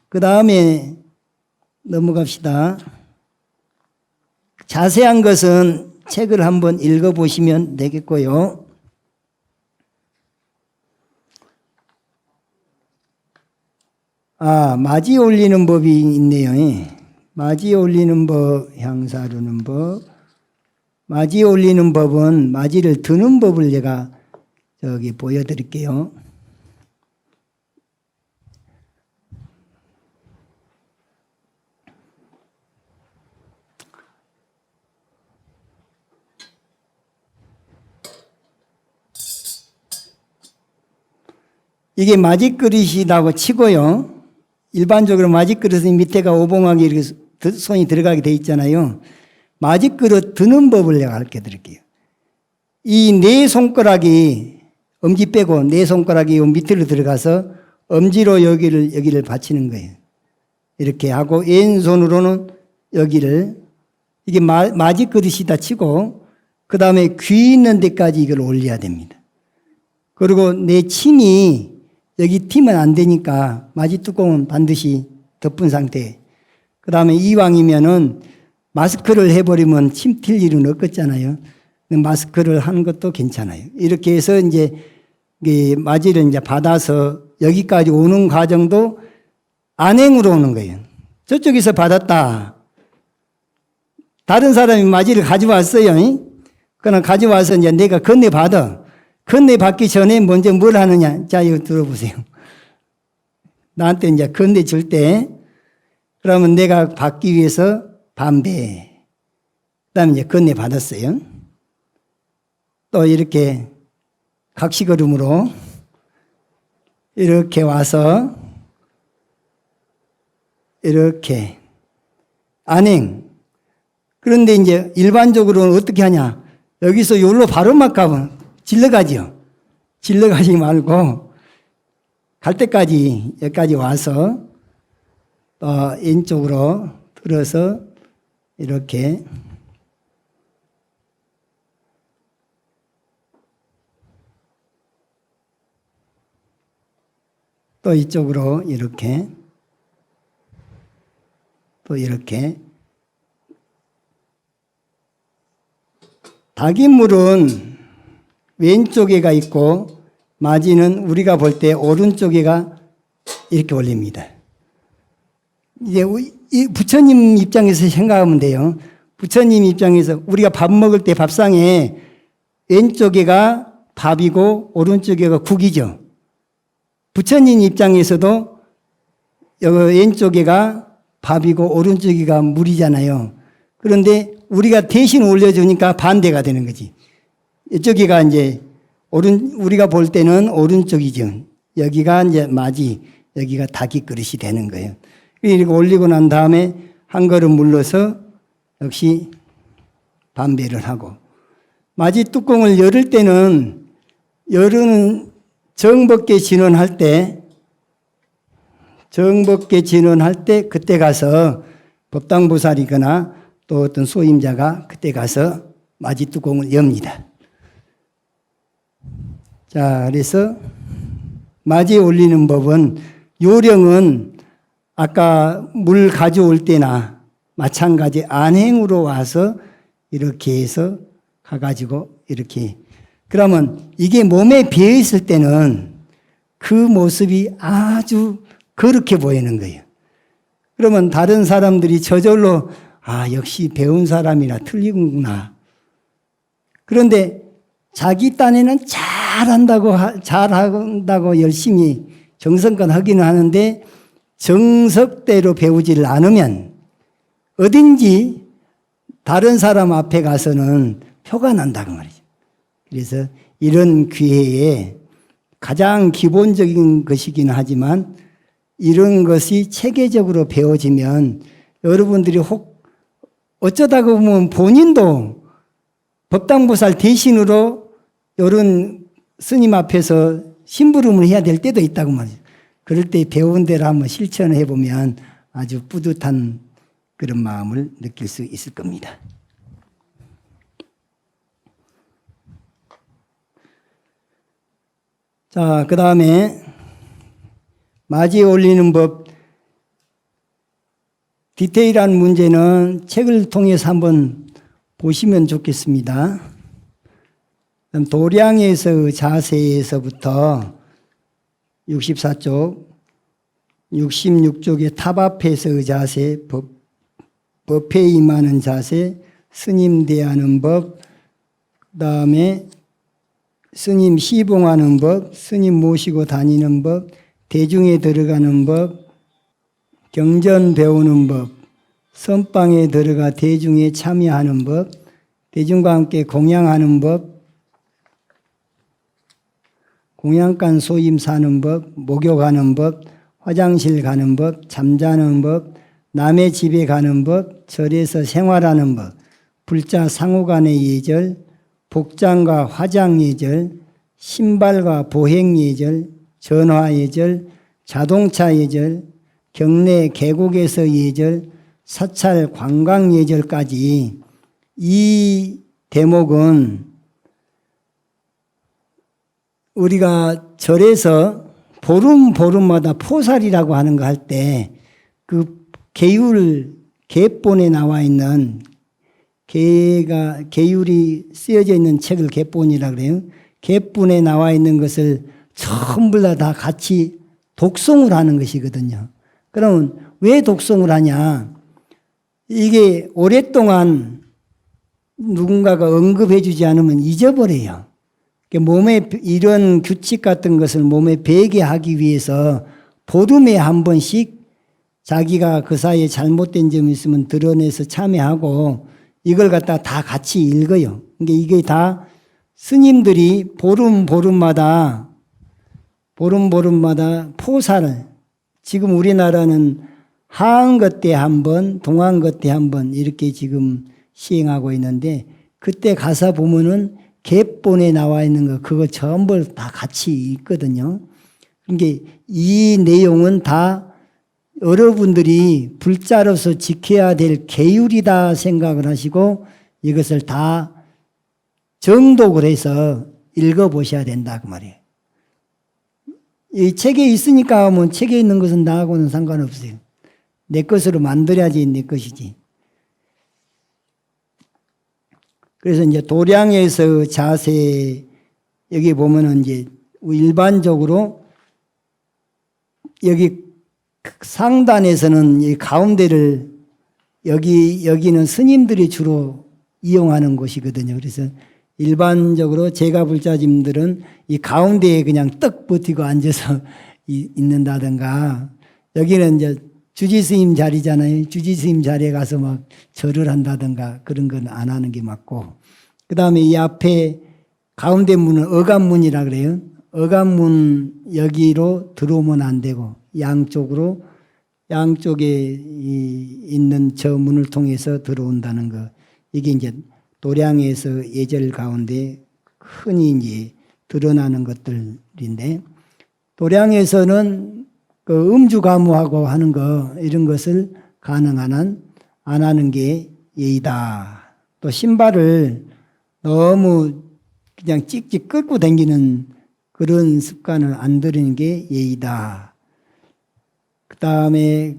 그 다음에 넘어갑시다. 자세한 것은 책을 한번 읽어보시면 되겠고요. 마지 올리는 법이 있네요. 마지 올리는 법, 향사르는 법. 마지 올리는 법은 마지를 드는 법을 제가 저기 보여드릴게요. 이게 마지 그릇이라고 치고요. 일반적으로 마지 그릇은 밑에가 오봉하게 이렇게 손이 들어가게 돼 있잖아요. 마지 그릇 드는 법을 내가 가르쳐 드릴게요. 이 네 손가락이 엄지 빼고 네 손가락이 요 밑으로 들어가서 엄지로 여기를 받치는 거예요. 이렇게 하고 왼손으로는 여기를 이게 마지 그릇이다 치고 그 다음에 귀 있는 데까지 이걸 올려야 됩니다. 그리고 내 침이 여기 튀면 안 되니까 마지 뚜껑은 반드시 덮은 상태. 그 다음에 이왕이면은 마스크를 해버리면 침 튈 일은 없겠잖아요. 마스크를 하는 것도 괜찮아요. 이렇게 해서 이제 마지를 이제 받아서 여기까지 오는 과정도 안행으로 오는 거예요. 저쪽에서 받았다. 다른 사람이 마지를 가져왔어요. 그러나 가져와서 이제 내가 건네받아. 건네받기 전에 먼저 뭘 하느냐. 자, 이거 들어보세요. 나한테 이제 건네줄 때, 그러면 내가 받기 위해서 반배. 그 다음에 이제 건네받았어요. 또 이렇게 각시걸음으로 이렇게 와서 이렇게 안행. 그런데 이제 일반적으로는 어떻게 하냐. 여기서 여기로 바로 막 가면 질러가지요. 질러가지 말고 갈 때까지 여기까지 와서 또 왼쪽으로 들어서 이렇게 또 이쪽으로 이렇게 또 이렇게 닭인물은 왼쪽에가 있고 마지는 우리가 볼 때 오른쪽에가 이렇게 올립니다. 이제 부처님 입장에서 생각하면 돼요. 부처님 입장에서 우리가 밥 먹을 때 밥상에 왼쪽에가 밥이고 오른쪽에가 국이죠. 부처님 입장에서도 여기 왼쪽에가 밥이고 오른쪽에가 물이잖아요. 그런데 우리가 대신 올려주니까 반대가 되는 거지. 이쪽이가 이제 우리가 볼 때는 오른쪽이죠. 여기가 이제 마지, 여기가 닭이 그릇이 되는 거예요. 이렇게 올리고 난 다음에 한 걸음 물러서 역시 반배를 하고 마지 뚜껑을 열을 때는 정법계 진언할 때 그때 가서 법당보살이거나 또 어떤 소임자가 그때 가서 마지 뚜껑을 엽니다. 자, 그래서 마지에 올리는 법은 요령은 아까 물 가져올 때나 마찬가지 안행으로 와서 이렇게 해서 가가지고 이렇게 그러면 이게 몸에 배어있을 때는 그 모습이 아주 거룩해 보이는 거예요. 그러면 다른 사람들이 저절로 역시 배운 사람이라 틀리구나. 그런데 자기 딴에는 잘한다고 열심히 정성껏 하기는 하는데 정석대로 배우지를 않으면 어딘지 다른 사람 앞에 가서는 표가 난다고 말이죠. 그래서 이런 기회에 가장 기본적인 것이긴 하지만 이런 것이 체계적으로 배워지면 여러분들이 혹 어쩌다 보면 본인도 법당보살 대신으로 이런 스님 앞에서 심부름을 해야 될 때도 있다고 말이죠. 그럴 때 배운 대로 한번 실천해 보면 아주 뿌듯한 그런 마음을 느낄 수 있을 겁니다. 자, 그 다음에 맞이 올리는 법, 디테일한 문제는 책을 통해서 한번 보시면 좋겠습니다. 도량에서 자세에서부터 64쪽, 66쪽의 탑 앞에서 자세, 법회에 임하는 자세, 스님 대하는 법, 그 다음에 스님 시봉하는 법, 스님 모시고 다니는 법, 대중에 들어가는 법, 경전 배우는 법, 선방에 들어가 대중에 참여하는 법, 대중과 함께 공양하는 법, 공양간 소임 사는 법, 목욕하는 법, 화장실 가는 법, 잠자는 법, 남의 집에 가는 법, 절에서 생활하는 법, 불자 상호 간의 예절, 복장과 화장 예절, 신발과 보행 예절, 전화 예절, 자동차 예절, 경내 계곡에서 예절, 사찰 관광 예절까지 이 대목은 우리가 절에서 보름마다 포살이라고 하는 거 할 때 그 계율에 나와 있는 계율이 쓰여져 있는 책을 계본이라고 그래요. 계본에 나와 있는 것을 전부 다 같이 독송을 하는 것이거든요. 그러면 왜 독송을 하냐? 이게 오랫동안 누군가가 언급해 주지 않으면 잊어버려요. 몸에 이런 규칙 같은 것을 몸에 배게 하기 위해서 보름에 한 번씩 자기가 그 사이에 잘못된 점이 있으면 드러내서 참여하고 이걸 갖다가 다 같이 읽어요. 그러니까 이게 다 스님들이 보름마다 포사를, 지금 우리나라는 하한거 때 한 번, 동한거 때 한 번 이렇게 지금 시행하고 있는데 그때 가서 보면은 계본에 나와 있는 거 그거 전부 다 같이 있거든요. 그러니까 이 내용은 다 여러분들이 불자로서 지켜야 될 계율이다 생각을 하시고 이것을 다 정독을 해서 읽어보셔야 된다 그 말이에요. 이 책에 있으니까 하면 책에 있는 것은 나하고는 상관없어요. 내 것으로 만들어야지 내 것이지. 그래서 이제 도량에서 자세 여기 보면은 이제 일반적으로 여기 상단에서는 이 가운데를 여기는 스님들이 주로 이용하는 곳이거든요. 그래서 일반적으로 제가 불자님들은 이 가운데에 그냥 떡 버티고 앉아서 있는다든가 여기는 이제 주지스님 자리잖아요. 주지스님 자리에 가서 막 절을 한다든가 그런 건 안 하는 게 맞고 그 다음에 이 앞에 가운데 문은 어간문이라 그래요. 어간문 여기로 들어오면 안 되고 양쪽에 있는 저 문을 통해서 들어온다는 거. 이게 이제 도량에서 예절 가운데 흔히 이제 드러나는 것들인데 도량에서는 그 음주가무하고 하는 거 이런 것을 가능한 한 안 하는 게 예의다. 또 신발을 너무 그냥 찍찍 끌고 다니는 그런 습관을 안 들이는 게 예의다. 그 다음에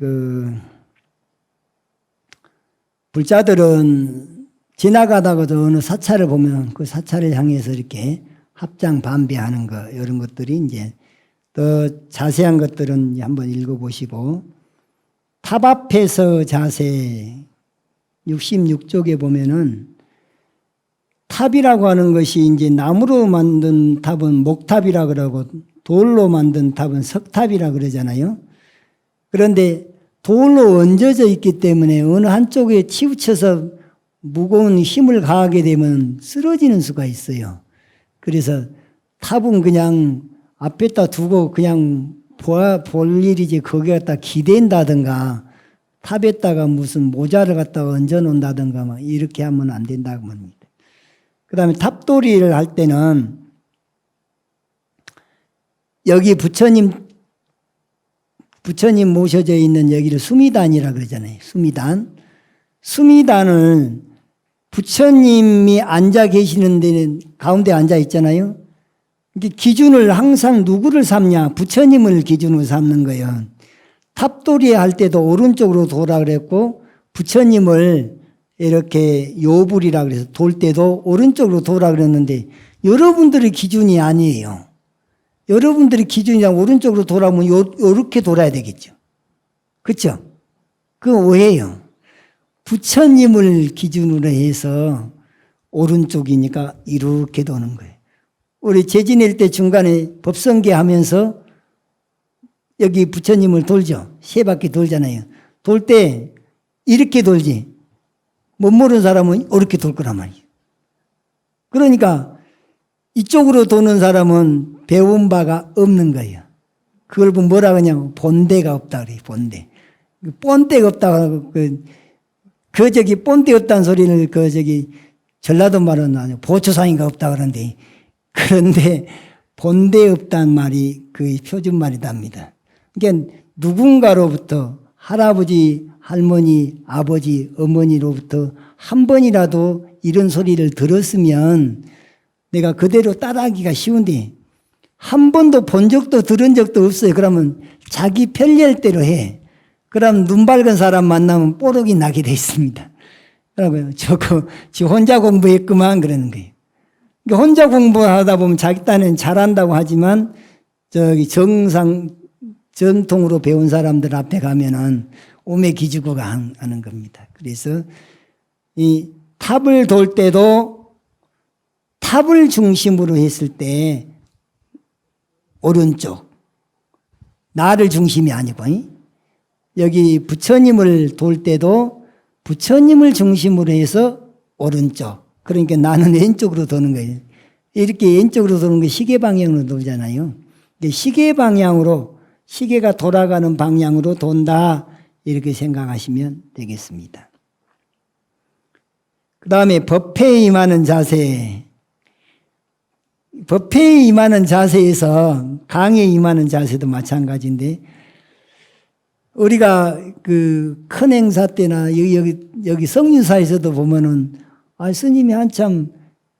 불자들은 지나가다가도 어느 사찰을 보면 그 사찰을 향해서 이렇게 합장 반비하는 거 이런 것들이 이제 더 자세한 것들은 한번 읽어보시고 탑 앞에서 자세 66쪽에 보면은 탑이라고 하는 것이 이제 나무로 만든 탑은 목탑이라 그러고 돌로 만든 탑은 석탑이라 그러잖아요. 그런데 돌로 얹어져 있기 때문에 어느 한쪽에 치우쳐서 무거운 힘을 가하게 되면 쓰러지는 수가 있어요. 그래서 탑은 그냥 앞에다 두고 그냥 볼 일이지 거기에 갖다 기댄다든가 탑에다가 무슨 모자를 갖다가 얹어 놓는다든가 막 이렇게 하면 안 된다고 합니다. 그 다음에 탑돌이를 할 때는 여기 부처님 모셔져 있는 여기를 수미단이라 그러잖아요. 수미단을 부처님이 앉아 계시는 데는 가운데 앉아 있잖아요. 이게 기준을 항상 누구를 삼냐? 부처님을 기준으로 삼는 거예요. 탑돌이 할 때도 오른쪽으로 돌아 그랬고, 부처님을 이렇게 요불이라 그래서 돌 때도 오른쪽으로 돌아 그랬는데, 여러분들의 기준이 아니에요. 여러분들의 기준이랑 오른쪽으로 돌아오면 요렇게 돌아야 되겠죠. 그렇죠? 그건 오해예요. 부처님을 기준으로 해서 오른쪽이니까 이렇게 도는 거예요. 우리 제 지낼 때 중간에 법성계 하면서 여기 부처님을 돌죠. 세 바퀴 돌잖아요. 돌 때 이렇게 돌지. 못 모르는 사람은 이렇게 돌 거란 말이에요. 그러니까 이쪽으로 도는 사람은 배운 바가 없는 거예요. 그걸 뭐라 그러냐면 본대가 없다 그래요. 본대. 본대가 없다고 저기 본대 없다는 소리를 저기 전라도 말은 아니고 보초상인가 없다 그러는데, 그런데 본대 없다는 말이 그 표준말이답니다. 그러니까 누군가로부터 할아버지, 할머니, 아버지, 어머니로부터 한 번이라도 이런 소리를 들었으면 내가 그대로 따라하기가 쉬운데, 한 번도 본 적도 들은 적도 없어요. 그러면 자기 편리할대로 해. 그럼 눈 밝은 사람 만나면 뽀록이 나게 돼 있습니다. 그러고요. 저거 지 혼자 공부했구만 그러는 거예요. 그러니까 혼자 공부하다 보면 자기 딴에는 잘한다고 하지만 저기 전통으로 배운 사람들 앞에 가면은 오매 기죽어가 하는 겁니다. 그래서 이 탑을 돌 때도 탑을 중심으로 했을 때 오른쪽, 나를 중심이 아니고, 여기 부처님을 돌 때도 부처님을 중심으로 해서 오른쪽. 그러니까 나는 왼쪽으로 도는 거예요. 이렇게 왼쪽으로 도는 게 시계 방향으로 돌잖아요. 시계 방향으로, 시계가 돌아가는 방향으로 돈다. 이렇게 생각하시면 되겠습니다. 그 다음에 법회에 임하는 자세. 법회에 임하는 자세에서 강에 임하는 자세도 마찬가지인데, 우리가 그 큰 행사 때나 여기 성륜사에서도 보면은 스님이 한참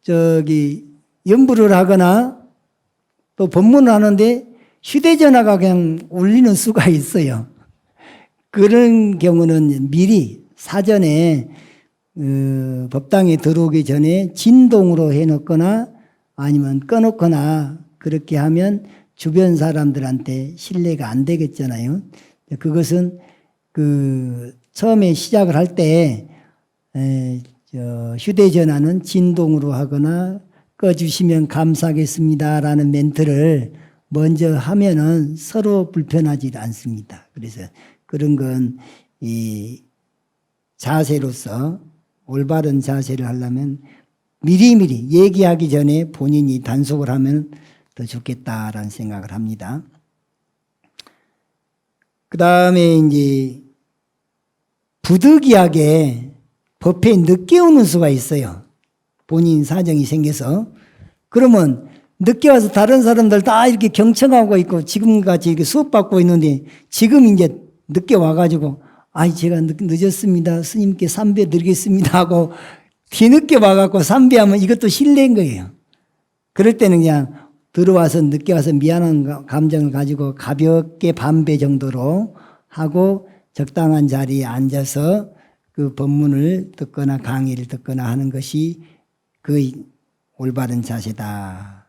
저기 연부를 하거나 또 법문을 하는데 휴대전화가 그냥 울리는 수가 있어요. 그런 경우는 미리 사전에 법당에 들어오기 전에 진동으로 해놓거나 아니면 꺼놓거나 그렇게 하면 주변 사람들한테 신뢰가 안 되겠잖아요. 그것은 처음에 시작을 할 때 휴대전화는 진동으로 하거나 꺼주시면 감사하겠습니다라는 멘트를 먼저 하면은 서로 불편하지 않습니다. 그래서 그런 건 이 자세로서 올바른 자세를 하려면 미리미리 얘기하기 전에 본인이 단속을 하면 더 좋겠다라는 생각을 합니다. 그 다음에 이제 부득이하게 법회에 늦게 오는 수가 있어요. 본인 사정이 생겨서. 그러면 늦게 와서 다른 사람들 다 이렇게 경청하고 있고 지금같이 이렇게 수업받고 있는데 지금 이제 늦게 와가지고 제가 늦었습니다. 스님께 삼배 드리겠습니다 하고 뒤늦게 와갖고 삼배하면 이것도 실례인 거예요. 그럴 때는 그냥 들어와서 늦게 와서 미안한 감정을 가지고 가볍게 반배 정도로 하고 적당한 자리에 앉아서 그 법문을 듣거나 강의를 듣거나 하는 것이 그 올바른 자세다.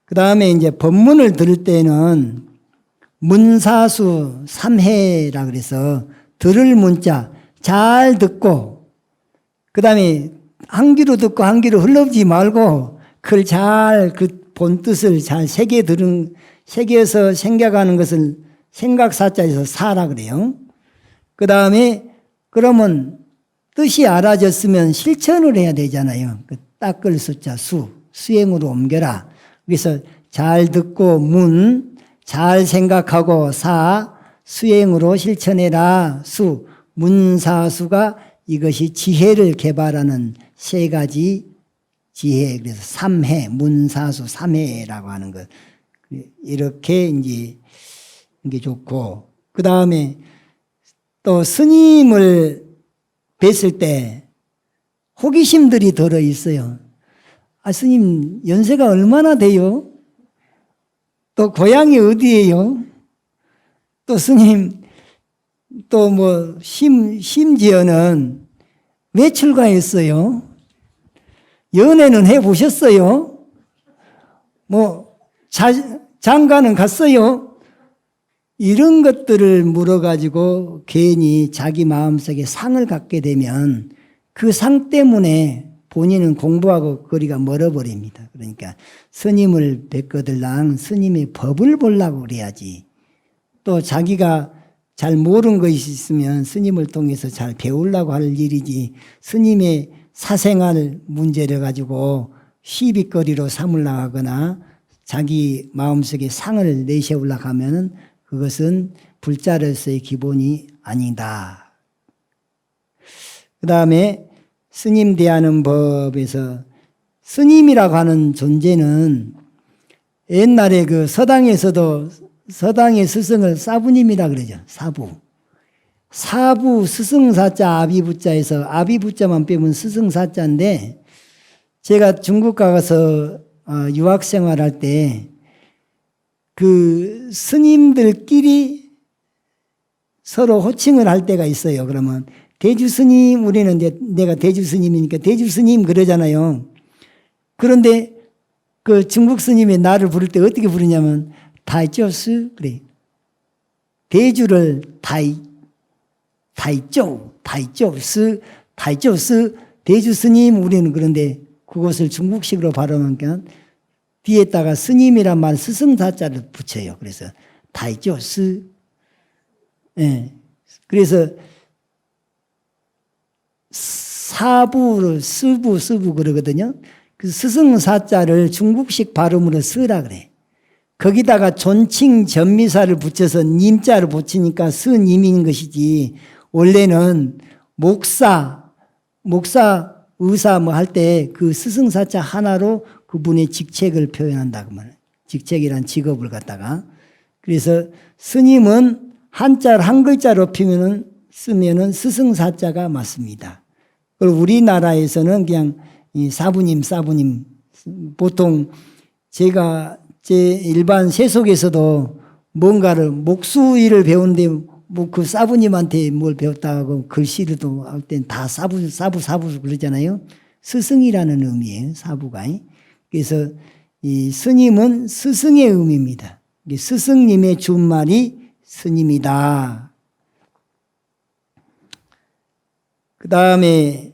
그 다음에 이제 법문을 들을 때는 문사수 3해라 그래서 들을 문자 잘 듣고 그 다음에 한 귀로 듣고 한 귀로 흘러오지 말고 그걸 잘 그 본뜻을 잘 새겨서 생각하는 것을 생각사자에서 사라 그래요. 그 다음에 그러면 뜻이 알아졌으면 실천을 해야 되잖아요. 그 닦을 숫자 수행으로 옮겨라. 그래서 잘 듣고 잘 생각하고 수행으로 실천해라. 문사수가 이것이 지혜를 개발하는 세 가지 지혜, 그래서 3해, 문사수 3해라고 하는 것. 이렇게 이제 이게 좋고, 그 다음에 또 스님을 뵀을 때 호기심들이 들어 있어요. 아, 스님, 연세가 얼마나 돼요? 또 고향이 어디예요? 또 스님, 또 뭐, 심지어는 왜 출가했어요? 연애는 해보셨어요? 뭐, 장가는 갔어요? 이런 것들을 물어가지고 괜히 자기 마음속에 상을 갖게 되면 그 상 때문에 본인은 공부하고 거리가 멀어버립니다. 그러니까 스님을 뵙거들랑 스님의 법을 보려고 그래야지. 또 자기가 잘 모르는 것이 있으면 스님을 통해서 잘 배우려고 할 일이지, 스님의 사생활 문제를 가지고 시비거리로 삼으려고 하거나 자기 마음속에 상을 내세우려고 하면 그것은 불자로서의 기본이 아니다. 그 다음에 스님 대하는 법에서 스님이라고 하는 존재는 옛날에 그 서당에서도 서당의 스승을 사부님이라 그러죠. 사부. 사부 스승사자 아비부자에서 아비부자만 빼면 스승사자인데, 제가 중국 가서 유학생활할 때 그 스님들끼리 서로 호칭을 할 때가 있어요. 그러면 대주스님, 우리는 이제 내가 대주스님이니까 대주스님 그러잖아요. 그런데 그 중국 스님이 나를 부를 때 어떻게 부르냐면 다이조스 그래. 대주를 다이조스 대주 스님, 우리는 그런데 그것을 중국식으로 발음하니까 뒤에다가 스님이란 말 스승사자를 붙여요. 그래서 다이조스. 예. 그래서 사부를 스부 그러거든요. 그 스승사자를 중국식 발음으로 쓰라 그래. 거기다가 존칭 전미사를 붙여서 님자를 붙이니까 스님인 것이지, 원래는 목사, 의사 뭐 할 때 그 스승사자 하나로 그분의 직책을 표현한다고 말해요. 직책이란 직업을 갖다가. 그래서 스님은 한자를 한 글자로 쓰면은 스승사자가 맞습니다. 그리고 우리나라에서는 그냥 이 사부님, 보통 제가 제 일반 세속에서도 뭔가를 목수일을 배우는데 뭐 그 사부님한테 뭘 배웠다고 글씨로도 할 땐 다 사부 그러잖아요. 스승이라는 의미예요, 사부가. 그래서 이 스님은 스승의 의미입니다. 스승님의 준말이 스님이다. 그 다음에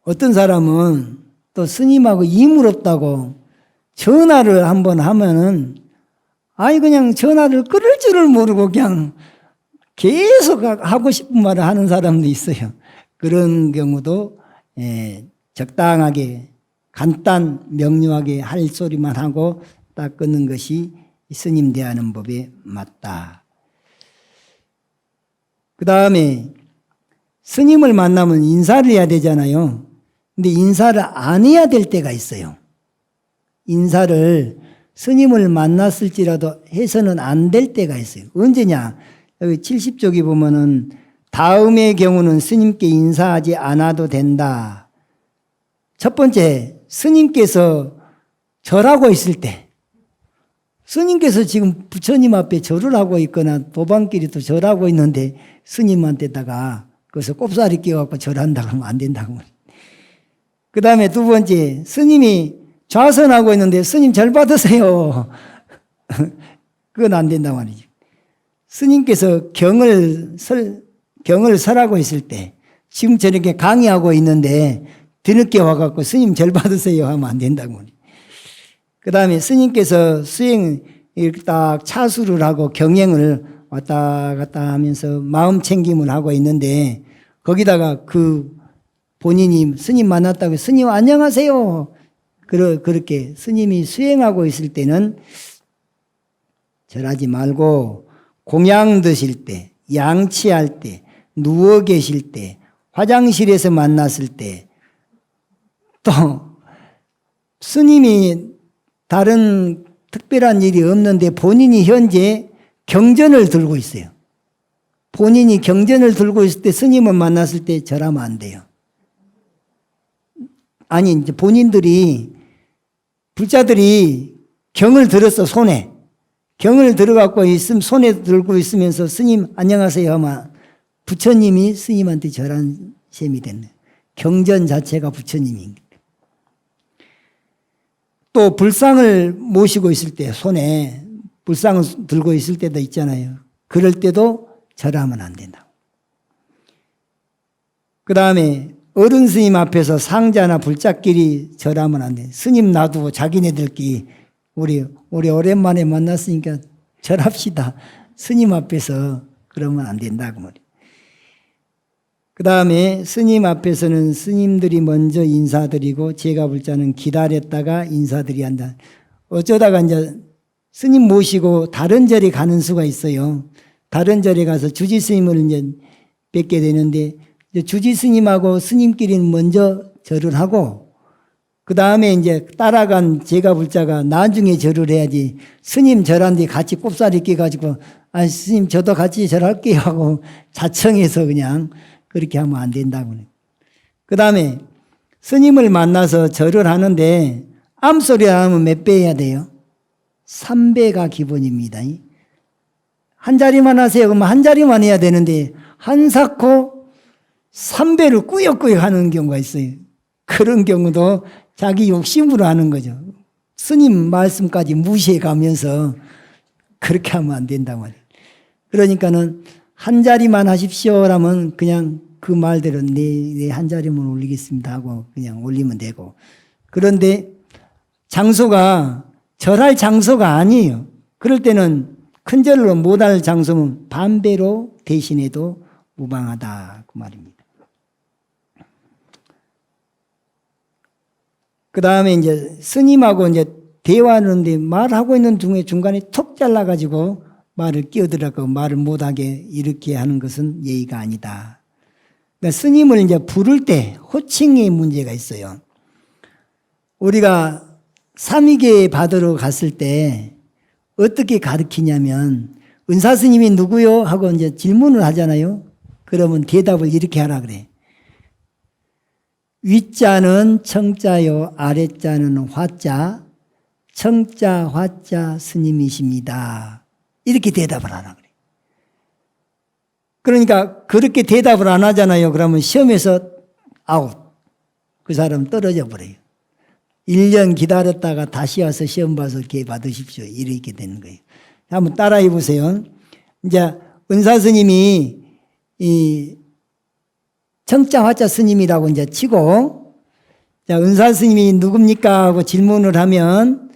어떤 사람은 또 스님하고 이물없다고 전화를 한번 하면은 그냥 전화를 끊을 줄을 모르고 그냥 계속 하고 싶은 말을 하는 사람도 있어요. 그런 경우도 적당하게 간단 명료하게 할 소리만 하고 딱 끊는 것이 스님 대하는 법에 맞다. 그 다음에 스님을 만나면 인사를 해야 되잖아요. 근데 인사를 안 해야 될 때가 있어요. 인사를 스님을 만났을지라도 해서는 안 될 때가 있어요. 언제냐? 여기 70쪽에 보면은 다음의 경우는 스님께 인사하지 않아도 된다. 첫 번째, 스님께서 절하고 있을 때, 스님께서 지금 부처님 앞에 절을 하고 있거나 도방길에도 절하고 있는데 스님한테다가 그래서 꼽사리 끼워갖고 절한다고 하면 안 된다고. 그 다음에 두 번째, 스님이 좌선하고 있는데 스님 절 받으세요. 그건 안 된다고 말이죠. 스님께서 경을 설하고 있을 때, 지금 저렇게 강의하고 있는데 뒤늦게 와갖고 스님 절 받으세요 하면 안 된다고 말이죠. 그 다음에 스님께서 이렇게 딱 차수를 하고 경행을 왔다 갔다 하면서 마음 챙김을 하고 있는데, 거기다가 그 본인이 스님 만났다고 스님 안녕하세요. 그렇게 스님이 수행하고 있을 때는 절하지 말고, 공양 드실 때, 양치할 때, 누워 계실 때, 화장실에서 만났을 때, 또 스님이 다른 특별한 일이 없는데 본인이 현재 경전을 들고 있어요. 본인이 경전을 들고 있을 때 스님을 만났을 때 절하면 안 돼요. 아니 이제 본인들이 불자들이 경을 들었어. 손에 경을 들어갖고 있음 손에 들고 있으면서 스님 안녕하세요 하면 부처님이 스님한테 절한 셈이 됐네. 경전 자체가 부처님입니다. 또 불상을 모시고 있을 때 손에 불상을 들고 있을 때도 있잖아요. 그럴 때도 절하면 안 된다. 그 다음에 어른 스님 앞에서 상자나 불자끼리 절하면 안 돼. 스님 놔두고 자기네들끼리 우리 오랜만에 만났으니까 절합시다. 스님 앞에서 그러면 안 된다고 말이에요. 그 다음에 스님 앞에서는 스님들이 먼저 인사드리고 제가 불자는 기다렸다가 인사드려야 한다. 어쩌다가 이제 스님 모시고 다른 절에 가는 수가 있어요. 다른 절에 가서 주지 스님을 이제 뵙게 되는데 주지 스님하고 스님끼리는 먼저 절을 하고 그 다음에 이제 따라간 제가 불자가 나중에 절을 해야지 스님 절한 뒤 같이 꼽사리 끼가지고 아 스님 저도 같이 절할게요 하고 자청해서 그냥 그렇게 하면 안 된다고. 그 다음에 스님을 만나서 절을 하는데 암소리 하면 몇 배 해야 돼요? 3배가 기본입니다. 한 자리만 하세요. 그러면 한 자리만 해야 되는데 한사코 3배를 꾸역꾸역 하는 경우가 있어요. 그런 경우도 자기 욕심으로 하는 거죠. 스님 말씀까지 무시해 가면서 그렇게 하면 안 된단 말이에요. 그러니까는 한 자리만 하십시오라면 그냥 그 말대로 네 한 자리만 올리겠습니다 하고 그냥 올리면 되고. 그런데 장소가 절할 장소가 아니에요. 그럴 때는 큰 절로 못할 장소면 반배로 대신해도 무방하다 그 말입니다. 그 다음에 이제 스님하고 이제 대화하는데 말하고 있는 중간에 톡 잘라가지고 말을 끼어들어가고 말을 못하게 이렇게 하는 것은 예의가 아니다. 그러니까 스님을 이제 부를 때 호칭의 문제가 있어요. 우리가 삼위계 받으러 갔을 때 어떻게 가르치냐면 은사 스님이 누구요? 하고 이제 질문을 하잖아요. 그러면 대답을 이렇게 하라 그래. 윗자는 청자요, 아랫자는 화자, 청자, 화자 스님이십니다. 이렇게 대답을 하라 그래. 그러니까 그렇게 대답을 안 하잖아요. 그러면 시험에서 아웃. 그 사람 떨어져 버려요. 1년 기다렸다가 다시 와서 시험 봐서 이렇게 받으십시오. 이렇게 되는 거예요. 한번 따라해 보세요. 이제 은사 스님이 이 청자 화자 스님이라고 이제 치고, 자, 은사 스님이 누굽니까? 하고 질문을 하면,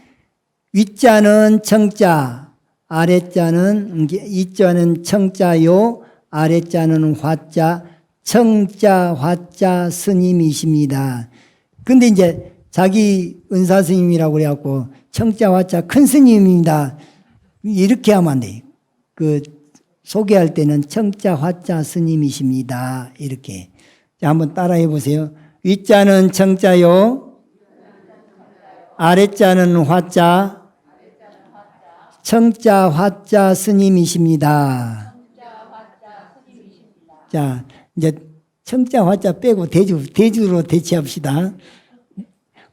윗자는 청자, 아랫자는, 이자는 청자요, 아랫자는 화자, 청자, 화자 스님이십니다. 근데 이제 자기 은사 스님이라고 그래갖고, 청자, 화자 큰 스님입니다. 이렇게 하면 안 돼요. 그, 소개할 때는 청자, 화자 스님이십니다. 이렇게. 자, 한번 따라해 보세요. 윗자는 청자요, 아랫자는 화자, 청자, 화자 스님이십니다. 자, 이제 청자, 화자 빼고 대주로 대치합시다.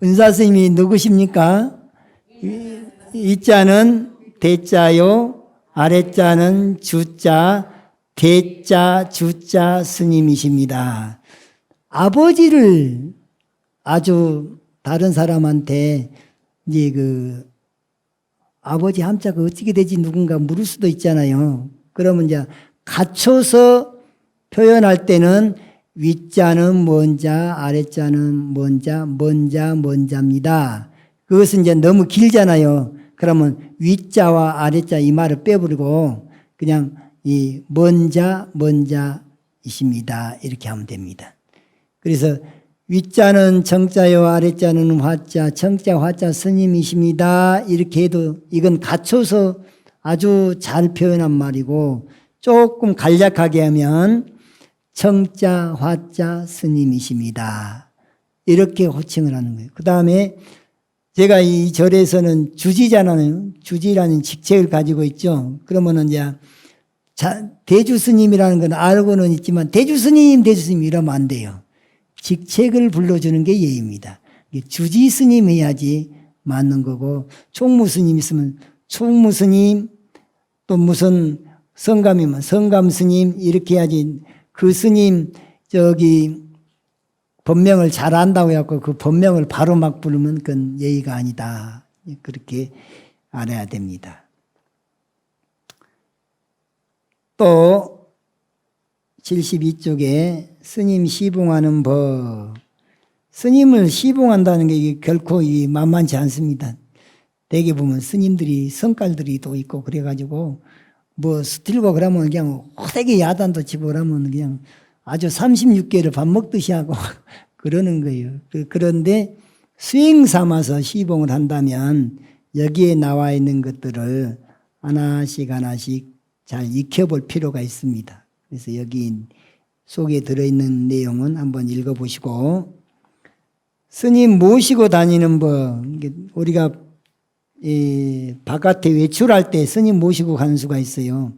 은사 스님이 누구십니까? 윗자는 대자요, 아랫자는 주자, 대자, 주자 스님이십니다. 아버지를 아주 다른 사람한테 이제 그 아버지 함자가 어떻게 되지 누군가 물을 수도 있잖아요. 그러면 이제 갖춰서 표현할 때는 윗자는 뭔자, 아랫자는 뭔자, 뭔자입니다. 그것은 이제 너무 길잖아요. 그러면 윗자와 아랫자 이 말을 빼버리고 그냥 이 뭔자이십니다. 이렇게 하면 됩니다. 그래서 윗자는 청자요, 아랫자는 화자, 청자, 화자 스님이십니다. 이렇게 해도 이건 갖춰서 아주 잘 표현한 말이고 조금 간략하게 하면 청자, 화자 스님이십니다. 이렇게 호칭을 하는 거예요. 그 다음에 제가 이 절에서는 주지잖아요. 주지라는 직책을 가지고 있죠. 그러면은 이제 대주 스님이라는 건 알고는 있지만 대주 스님 이러면 안 돼요. 직책을 불러주는 게 예의입니다. 주지 스님 해야지 맞는 거고, 총무 스님 있으면 총무 스님, 또 무슨 성감이면 성감 스님 이렇게 해야지. 그 스님 법명을 잘 안다고 해갖고 그 법명을 바로 막 부르면 그건 예의가 아니다. 그렇게 알아야 됩니다. 또 72쪽에 스님 시봉하는 법. 스님을 시봉한다는 게 이게 결코 만만치 않습니다. 대개 보면 스님들이 성깔들이 또 있고 그래가지고 뭐 스틸고 그러면 그냥 호되게 야단도 치고 그러면 그냥 아주 36개를 밥 먹듯이 하고 그러는 거예요. 그런데 수행 삼아서 시봉을 한다면 여기에 나와 있는 것들을 하나씩 하나씩 잘 익혀볼 필요가 있습니다. 그래서 여기 속에 들어있는 내용은 한번 읽어보시고, 스님 모시고 다니는 법, 우리가 바깥에 외출할 때 스님 모시고 가는 수가 있어요.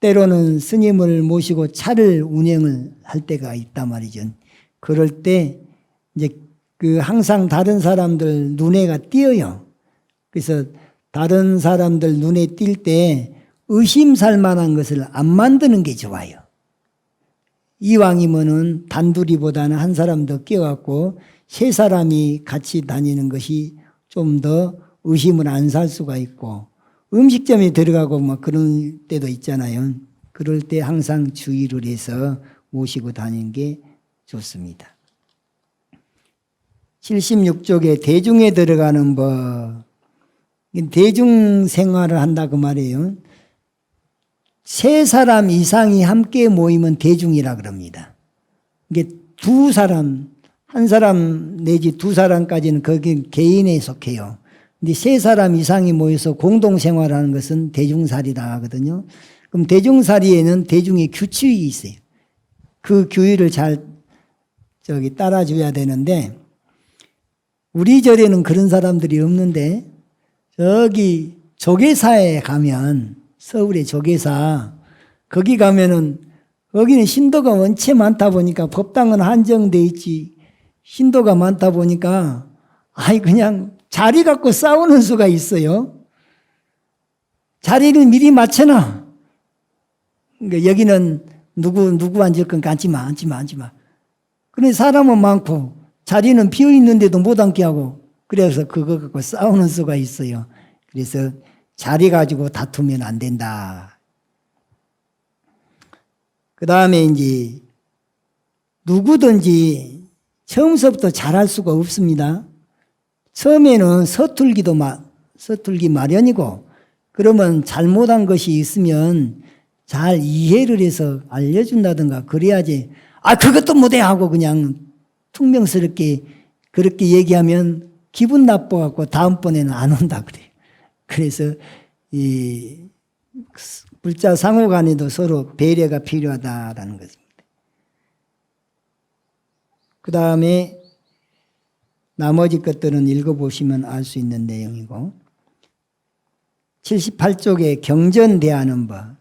때로는 스님을 모시고 차를 운행을 할 때가 있단 말이죠. 그럴 때 이제 항상 다른 사람들 눈에가 띄어요. 그래서 다른 사람들 눈에 띌 때 의심살 만한 것을 안 만드는 게 좋아요. 이왕이면은 단둘이보다는 한 사람 더 끼어갖고 세 사람이 같이 다니는 것이 좀 더 의심을 안 살 수가 있고, 음식점에 들어가고 막 그런 때도 있잖아요. 그럴 때 항상 주의를 해서 모시고 다니는 게 좋습니다. 76쪽에 대중에 들어가는 법. 대중 생활을 한다 그 말이에요. 세 사람 이상이 함께 모이면 대중이라 그럽니다. 이게 두 사람, 한 사람 내지 두 사람까지는 거기 개인에 속해요. 근데 세 사람 이상이 모여서 공동생활하는 것은 대중살이라 하거든요. 그럼 대중살이에는 대중의 규칙이 있어요. 그 규율을 잘 따라줘야 되는데, 우리 절에는 그런 사람들이 없는데, 저기 조계사에 가면, 서울의 조계사, 거기 가면은, 거기는 신도가 원체 많다 보니까 법당은 한정돼 있지, 신도가 많다 보니까, 그냥 자리 갖고 싸우는 수가 있어요. 자리를 미리 맞춰놔. 그러니까 여기는 누구 앉을 건가 앉지 마. 그런데 사람은 많고 자리는 비어 있는데도 못 앉게 하고, 그래서 그거 갖고 싸우는 수가 있어요. 그래서 자리 가지고 다투면 안 된다. 그 다음에 이제 누구든지 처음서부터 잘할 수가 없습니다. 처음에는 서툴기 마련이고, 그러면 잘못한 것이 있으면 잘 이해를 해서 알려준다든가 그래야지, 그것도 못해 하고 그냥 퉁명스럽게 그렇게 얘기하면 기분 나빠갖고 다음번에는 안 온다 그래요. 그래서 이 불자 상호 간에도 서로 배려가 필요하다라는 것입니다. 그 다음에 나머지 것들은 읽어보시면 알 수 있는 내용이고, 78쪽에 경전 대하는 법.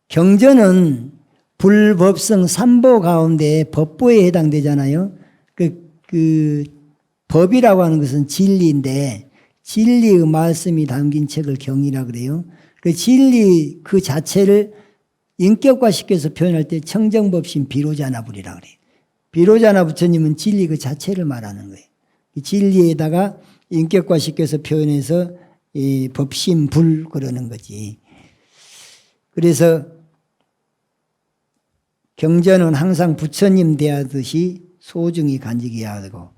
경전은 불법성 삼보 가운데 법보에 해당되잖아요. 그 법이라고 하는 것은 진리인데, 진리의 말씀이 담긴 책을 경이라 그래요. 그 진리 그 자체를 인격화시켜서 표현할 때 청정법신 비로자나불이라 그래요. 비로자나 부처님은 진리 그 자체를 말하는 거예요. 진리에다가 인격화시켜서 표현해서 이 법신불 그러는 거지. 그래서 경전은 항상 부처님 대하듯이 소중히 간직해야 되고,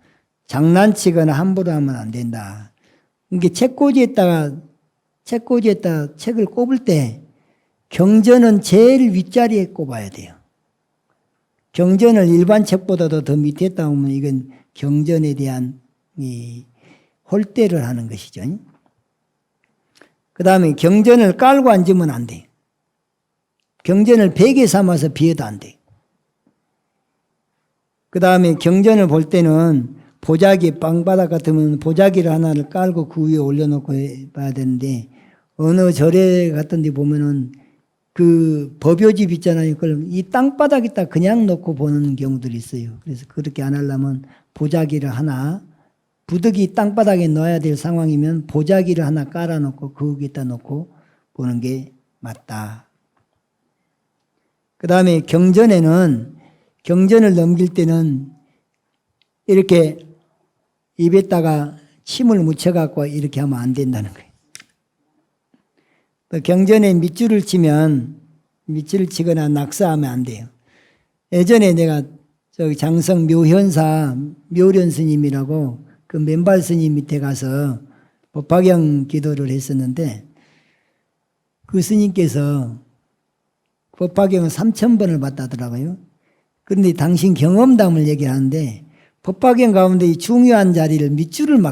장난치거나 함부로 하면 안 된다. 이게 책꽂이에다가 책을 꼽을 때 경전은 제일 윗자리에 꼽아야 돼요. 경전을 일반 책보다도 더 밑에 따오면 이건 경전에 대한 이 홀대를 하는 것이죠. 그 다음에 경전을 깔고 앉으면 안 돼. 경전을 베개 삼아서 비어도 안 돼. 그 다음에 경전을 볼 때는 보자기 빵바닥 같으면 보자기를 하나를 깔고 그 위에 올려놓고 봐야 되는데, 어느 절에 갔던 데 보면은 그 법요집 있잖아요. 그걸 이 땅바닥에다 그냥 놓고 보는 경우들이 있어요. 그래서 그렇게 안 하려면 보자기를 하나 부득이 땅바닥에 넣어야 될 상황이면 보자기를 하나 깔아놓고 그 위에다 놓고 보는 게 맞다. 그 다음에 경전에는 경전을 넘길 때는 이렇게 입에다가 침을 묻혀갖고 이렇게 하면 안 된다는 거예요. 또 경전에 밑줄을 치면 밑줄을 치거나 낙서하면 안 돼요. 예전에 내가 저기 장성 묘현사 묘련 스님이라고 그 맨발 스님 밑에 가서 법화경 기도를 했었는데 그 스님께서 법화경을 3,000번을 봤다더라고요. 그런데 당신 경험담을 얘기하는데 법화경 가운데 이 중요한 자리를 밑줄을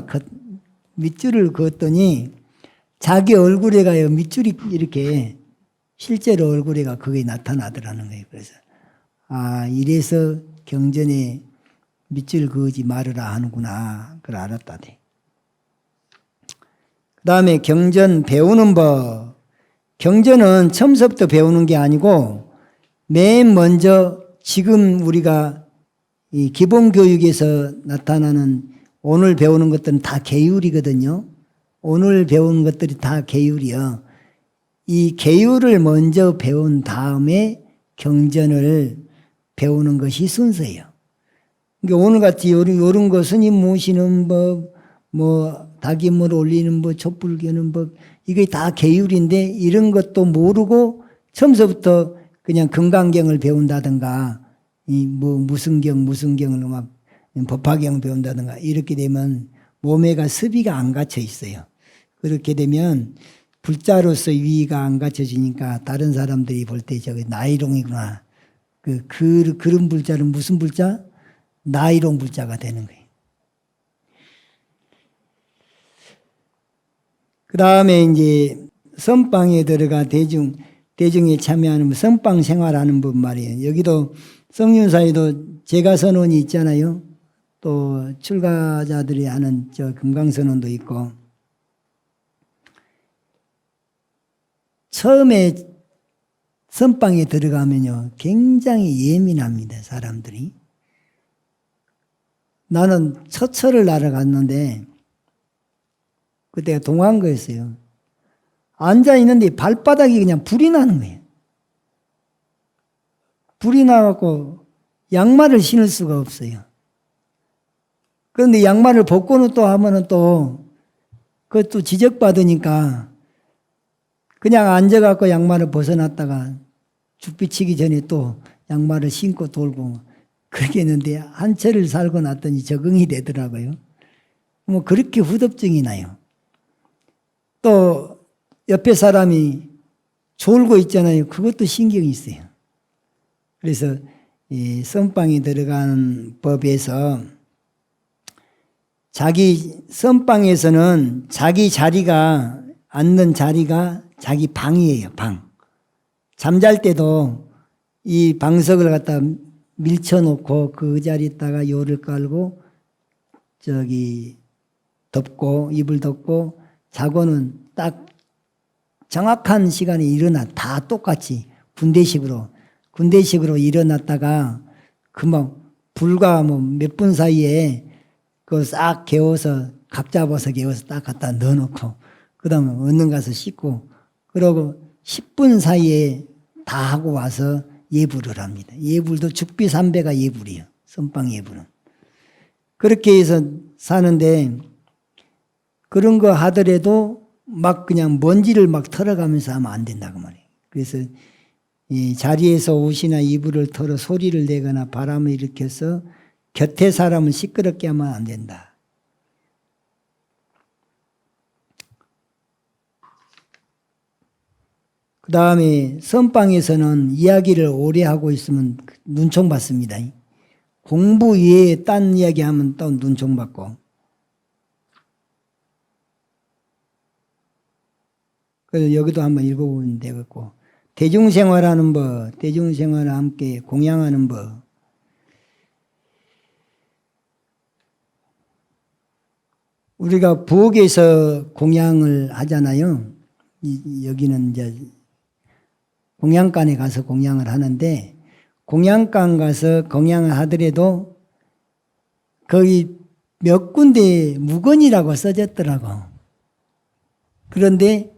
그었더니 자기 얼굴에가요 밑줄이 이렇게 실제로 얼굴에가 그게 나타나더라는 거예요. 그래서 이래서 경전에 밑줄 그으지 말으라 하는구나. 그걸 알았다대. 그 다음에 경전 배우는 법. 경전은 처음부터 배우는 게 아니고 맨 먼저 지금 우리가 이 기본교육에서 나타나는 오늘 배우는 것들은 다 계율이거든요. 오늘 배운 것들이 다 계율이요. 이 계율을 먼저 배운 다음에 경전을 배우는 것이 순서예요. 그러니까 오늘같이 이런 거 스님 모시는 법, 닭임물 올리는 법, 촛불 켜는 법, 이게 다 계율인데 이런 것도 모르고 처음부터 그냥 금강경을 배운다든가 무슨 경을 막 법화경 배운다든가 이렇게 되면 몸에가 습의가 안 갇혀 있어요. 그렇게 되면 불자로서 위가 안 갖춰지니까 다른 사람들이 볼 때 저기 나이롱이구나. 그런 불자는 무슨 불자? 나이롱 불자가 되는 거예요. 그 다음에 이제 선방에 들어가 대중에 참여하는 선방 생활하는 법 말이에요. 여기도 성륜사에도 제가선언이 있잖아요. 또 출가자들이 하는 저 금강선언도 있고. 처음에 선방에 들어가면요 굉장히 예민합니다. 사람들이. 나는 첫 철을 날아갔는데 그때가 동안거였어요. 앉아있는데 발바닥이 그냥 불이 나는 거예요. 불이 나갖고 양말을 신을 수가 없어요. 그런데 양말을 벗고는 또 하면은 또 그것도 지적받으니까 그냥 앉아갖고 양말을 벗어놨다가 죽비치기 전에 또 양말을 신고 돌고 그렇게 했는데 한 철을 살고 났더니 적응이 되더라고요. 뭐 그렇게 후덥증이 나요. 또 옆에 사람이 졸고 있잖아요. 그것도 신경이 있어요. 그래서 이 선방에 들어가는 법에서 선방에서는 자기 자리가 앉는 자리가 자기 방이에요. 방. 잠잘 때도 이 방석을 갖다 밀쳐놓고 그 자리에다가 요를 깔고 덮고 이불 덮고 자고는 딱 정확한 시간에 다 똑같이 군대식으로 일어났다가 금방 불과 몇 분 사이에 그거 싹 개워서 각 잡아서 개워서 딱 갖다 넣어놓고 그 다음에 얼른 가서 씻고 그러고 10분 사이에 다 하고 와서 예불을 합니다. 예불도 죽비삼배가 예불이에요. 선방 예불은. 그렇게 해서 사는데 그런 거 하더라도 막 그냥 먼지를 막 털어가면서 하면 안 된다고 말이에요. 그래서 이 자리에서 옷이나 이불을 털어 소리를 내거나 바람을 일으켜서 곁에 사람을 시끄럽게 하면 안 된다. 그 다음에 선방에서는 이야기를 오래 하고 있으면 눈총 받습니다. 공부 외에 딴 이야기 하면 또 눈총 받고. 그래서 여기도 한번 읽어보면 되겠고. 대중생활하는 법, 대중생활과 함께 공양하는 법. 우리가 부엌에서 공양을 하잖아요. 여기는 이제 공양간에 가서 공양을 하는데 공양간 가서 공양을 하더라도 거기 몇 군데 무건이라고 써졌더라고. 그런데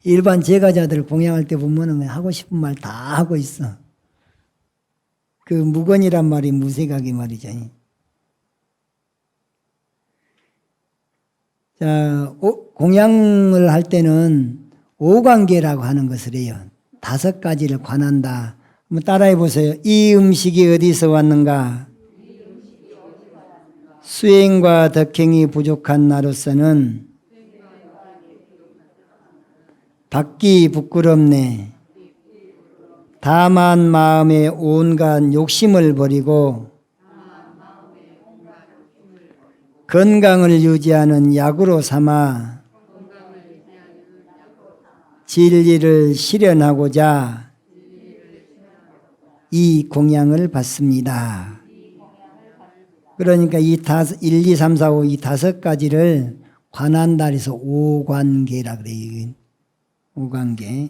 일반 제가자들 공양할 때 보면은 하고 싶은 말 다 하고 있어. 그 무건이란 말이 무색하게 말이죠. 자, 공양을 할 때는 오관계라고 하는 것을 해요. 5가지를 관한다. 한번 따라해 보세요. 이 음식이 어디서 왔는가? 수행과 덕행이 부족한 나로서는 받기 부끄럽네. 다만 마음의 온갖 욕심을 버리고 건강을 유지하는 약으로 삼아 진리를 실현하고자 이 공양을 받습니다. 그러니까 이 1, 2, 3, 4, 5 이 5가지를 관한다 해서 오관계라 그래요. 오관계.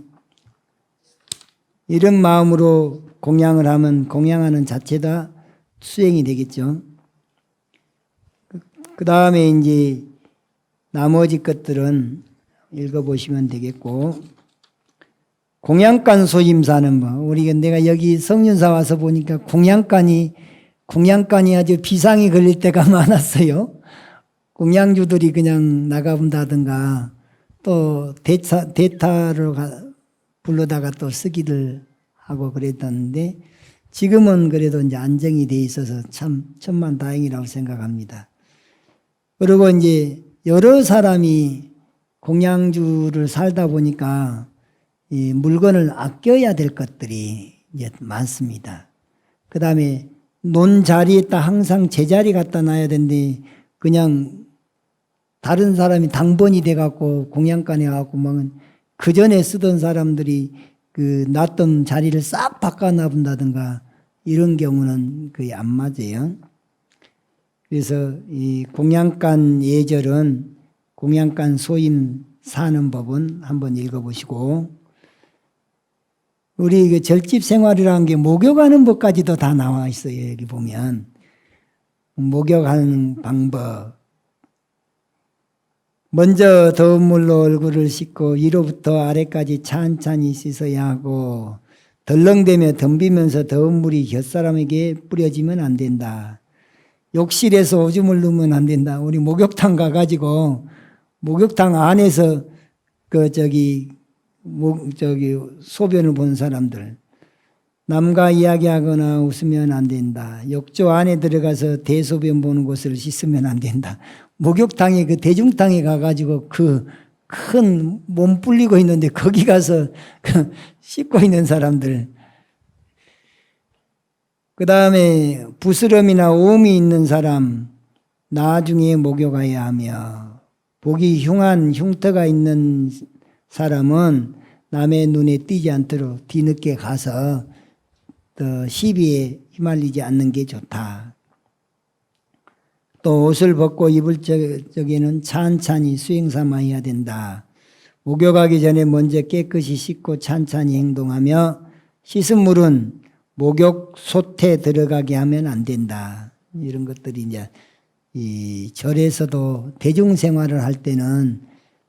이런 마음으로 공양을 하면 공양하는 자체가 수행이 되겠죠. 그 다음에 이제 나머지 것들은 읽어보시면 되겠고, 공양간 소임사는 뭐, 우리가 내가 여기 성윤사 와서 보니까 공양간이 아주 비상이 걸릴 때가 많았어요. 공양주들이 그냥 나가본다든가 또 대타를 불러다가 또 쓰기를 하고 그랬었는데 지금은 그래도 이제 안정이 돼 있어서 참 천만다행이라고 생각합니다. 그리고 이제 여러 사람이 공양주를 살다 보니까 이 물건을 아껴야 될 것들이 이제 많습니다. 그 다음에 논 자리에다 항상 제자리 갖다 놔야 되는데 그냥 다른 사람이 당번이 돼갖고 공양간에 가갖고 막 그 전에 쓰던 사람들이 그 놨던 자리를 싹 바꿔놔본다든가 이런 경우는 거의 안 맞아요. 그래서 이 공양간 예절은 공양간 소임 사는 법은 한번 읽어보시고, 우리 그 절집 생활이라는 게 목욕하는 법까지도 다 나와 있어요. 여기 보면 목욕하는 방법. 먼저 더운 물로 얼굴을 씻고 위로부터 아래까지 찬찬히 씻어야 하고, 덜렁대며 덤비면서 더운 물이 곁사람에게 뿌려지면 안 된다. 욕실에서 오줌을 누면 안 된다. 우리 목욕탕 가가지고 목욕탕 안에서 소변을 본 사람들, 남과 이야기하거나 웃으면 안 된다. 욕조 안에 들어가서 대소변 보는 곳을 씻으면 안 된다. 목욕탕에 그 대중탕에 가가지고 그 큰 몸 불리고 있는데 거기 가서 씻고 있는 사람들. 그 다음에 부스럼이나 오음이 있는 사람 나중에 목욕해야 하며, 보기 흉한 흉터가 있는 사람은 남의 눈에 띄지 않도록 뒤늦게 가서 시비에 휘말리지 않는 게 좋다. 또 옷을 벗고 입을 적에는 찬찬히 수행 삼아야 된다. 목욕하기 전에 먼저 깨끗이 씻고 찬찬히 행동하며, 씻은 물은 목욕 솥에 들어가게 하면 안 된다. 이런 것들이 이제 이 절에서도 대중생활을 할 때는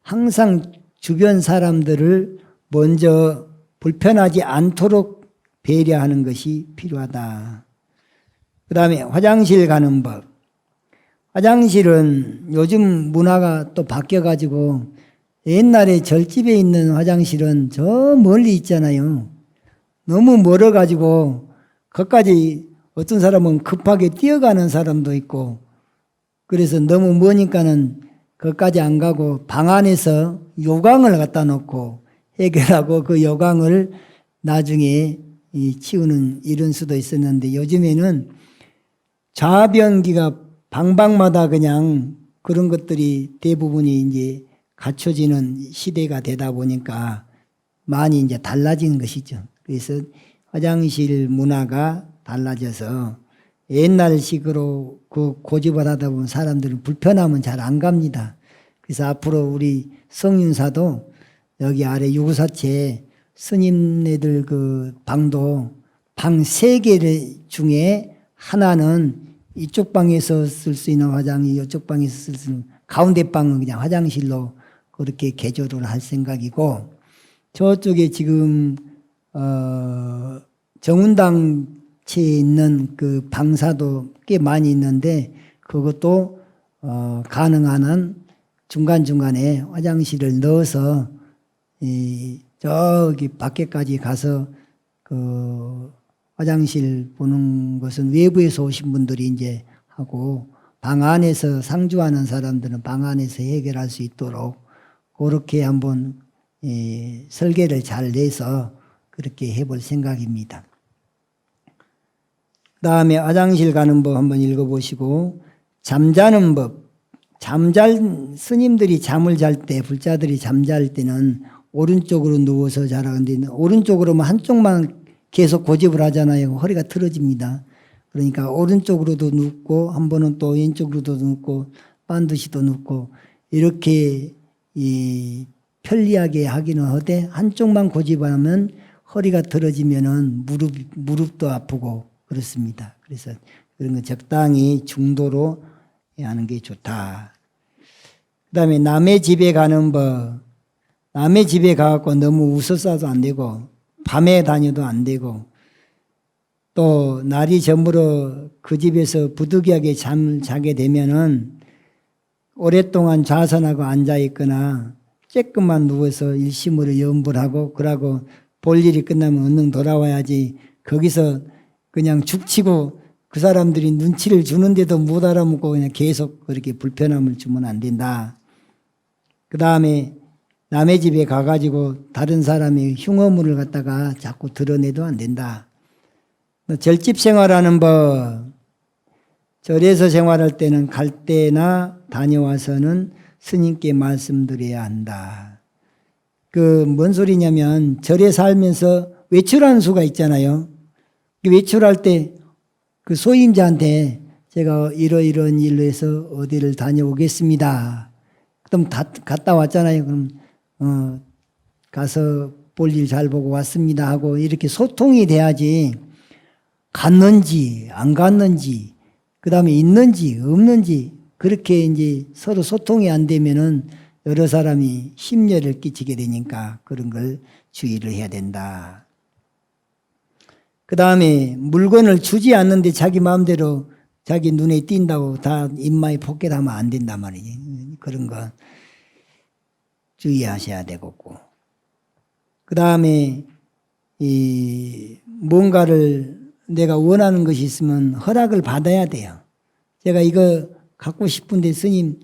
항상 주변 사람들을 먼저 불편하지 않도록 배려하는 것이 필요하다. 그 다음에 화장실 가는 법. 화장실은 요즘 문화가 또 바뀌어가지고 옛날에 절집에 있는 화장실은 저 멀리 있잖아요. 너무 멀어가지고 거기까지 어떤 사람은 급하게 뛰어가는 사람도 있고, 그래서 너무 머니까는 거기까지 안 가고 방 안에서 요강을 갖다 놓고 해결하고 그 요강을 나중에 치우는 이런 수도 있었는데, 요즘에는 좌변기가 방방마다 그냥 그런 것들이 대부분이 이제 갖춰지는 시대가 되다 보니까 많이 이제 달라진 것이죠. 그래서 화장실 문화가 달라져서 옛날식으로 그 고집을 하다 보면 사람들은 불편하면 잘 안 갑니다. 그래서 앞으로 우리 성윤사도 여기 아래 유구사체 스님네들 그 방도 방 3개 중에 하나는 이쪽 방에서 쓸 수 있는 화장이 이쪽 방에서 쓸 수 있는 가운데 방은 그냥 화장실로 그렇게 개조를 할 생각이고 저쪽에 지금 정운당체에 있는 그 방사도 꽤 많이 있는데 그것도 가능한 한 중간중간에 화장실을 넣어서 저기 밖에까지 가서 그 화장실 보는 것은 외부에서 오신 분들이 이제 하고 방 안에서 상주하는 사람들은 방 안에서 해결할 수 있도록 그렇게 한번 설계를 잘 내서 그렇게 해볼 생각입니다. 그 다음에 화장실 가는 법 한번 읽어보시고 잠자는 법. 스님들이 잠을 잘 때, 불자들이 잠잘 때는 오른쪽으로 누워서 자라는데 오른쪽으로만 한쪽만 계속 고집을 하잖아요. 허리가 틀어집니다. 그러니까 오른쪽으로도 눕고 한 번은 또 왼쪽으로도 눕고 반드시도 눕고 이렇게 편리하게 하기는 하되 한쪽만 고집하면 허리가 틀어지면은 무릎도 아프고 그렇습니다. 그래서 그런 거 적당히 중도로 하는 게 좋다. 그 다음에 남의 집에 가는 법. 남의 집에 가갖고 너무 웃어싸도 안 되고 밤에 다녀도 안 되고 또 날이 저물어 그 집에서 부득이하게 잠을 자게 되면은 오랫동안 좌선하고 앉아있거나 쬐끔만 누워서 일심으로 염불하고 그러고 볼 일이 끝나면 얼른 돌아와야지 거기서 그냥 죽치고 그 사람들이 눈치를 주는데도 못 알아먹고 그냥 계속 그렇게 불편함을 주면 안 된다. 그 다음에 남의 집에 가가지고 다른 사람의 흉어물을 갖다가 자꾸 드러내도 안 된다. 절집 생활하는 법. 절에서 생활할 때는 갈 때나 다녀와서는 스님께 말씀드려야 한다. 뭔 소리냐면 절에 살면서 외출하는 수가 있잖아요. 외출할 때 그 소임자한테 제가 이러이러한 일로 해서 어디를 다녀오겠습니다. 그럼 갔다 왔잖아요. 그럼 가서 볼 일 잘 보고 왔습니다 하고 이렇게 소통이 돼야지 갔는지 안 갔는지 그 다음에 있는지 없는지 그렇게 이제 서로 소통이 안 되면은 여러 사람이 심려를 끼치게 되니까 그런 걸 주의를 해야 된다. 그 다음에 물건을 주지 않는데 자기 마음대로 자기 눈에 띈다고 다 입마에 포켓하면 안 된단 말이지. 그런 거 주의하셔야 되겠고. 그 다음에 뭔가를 내가 원하는 것이 있으면 허락을 받아야 돼요. 제가 이거 갖고 싶은데 스님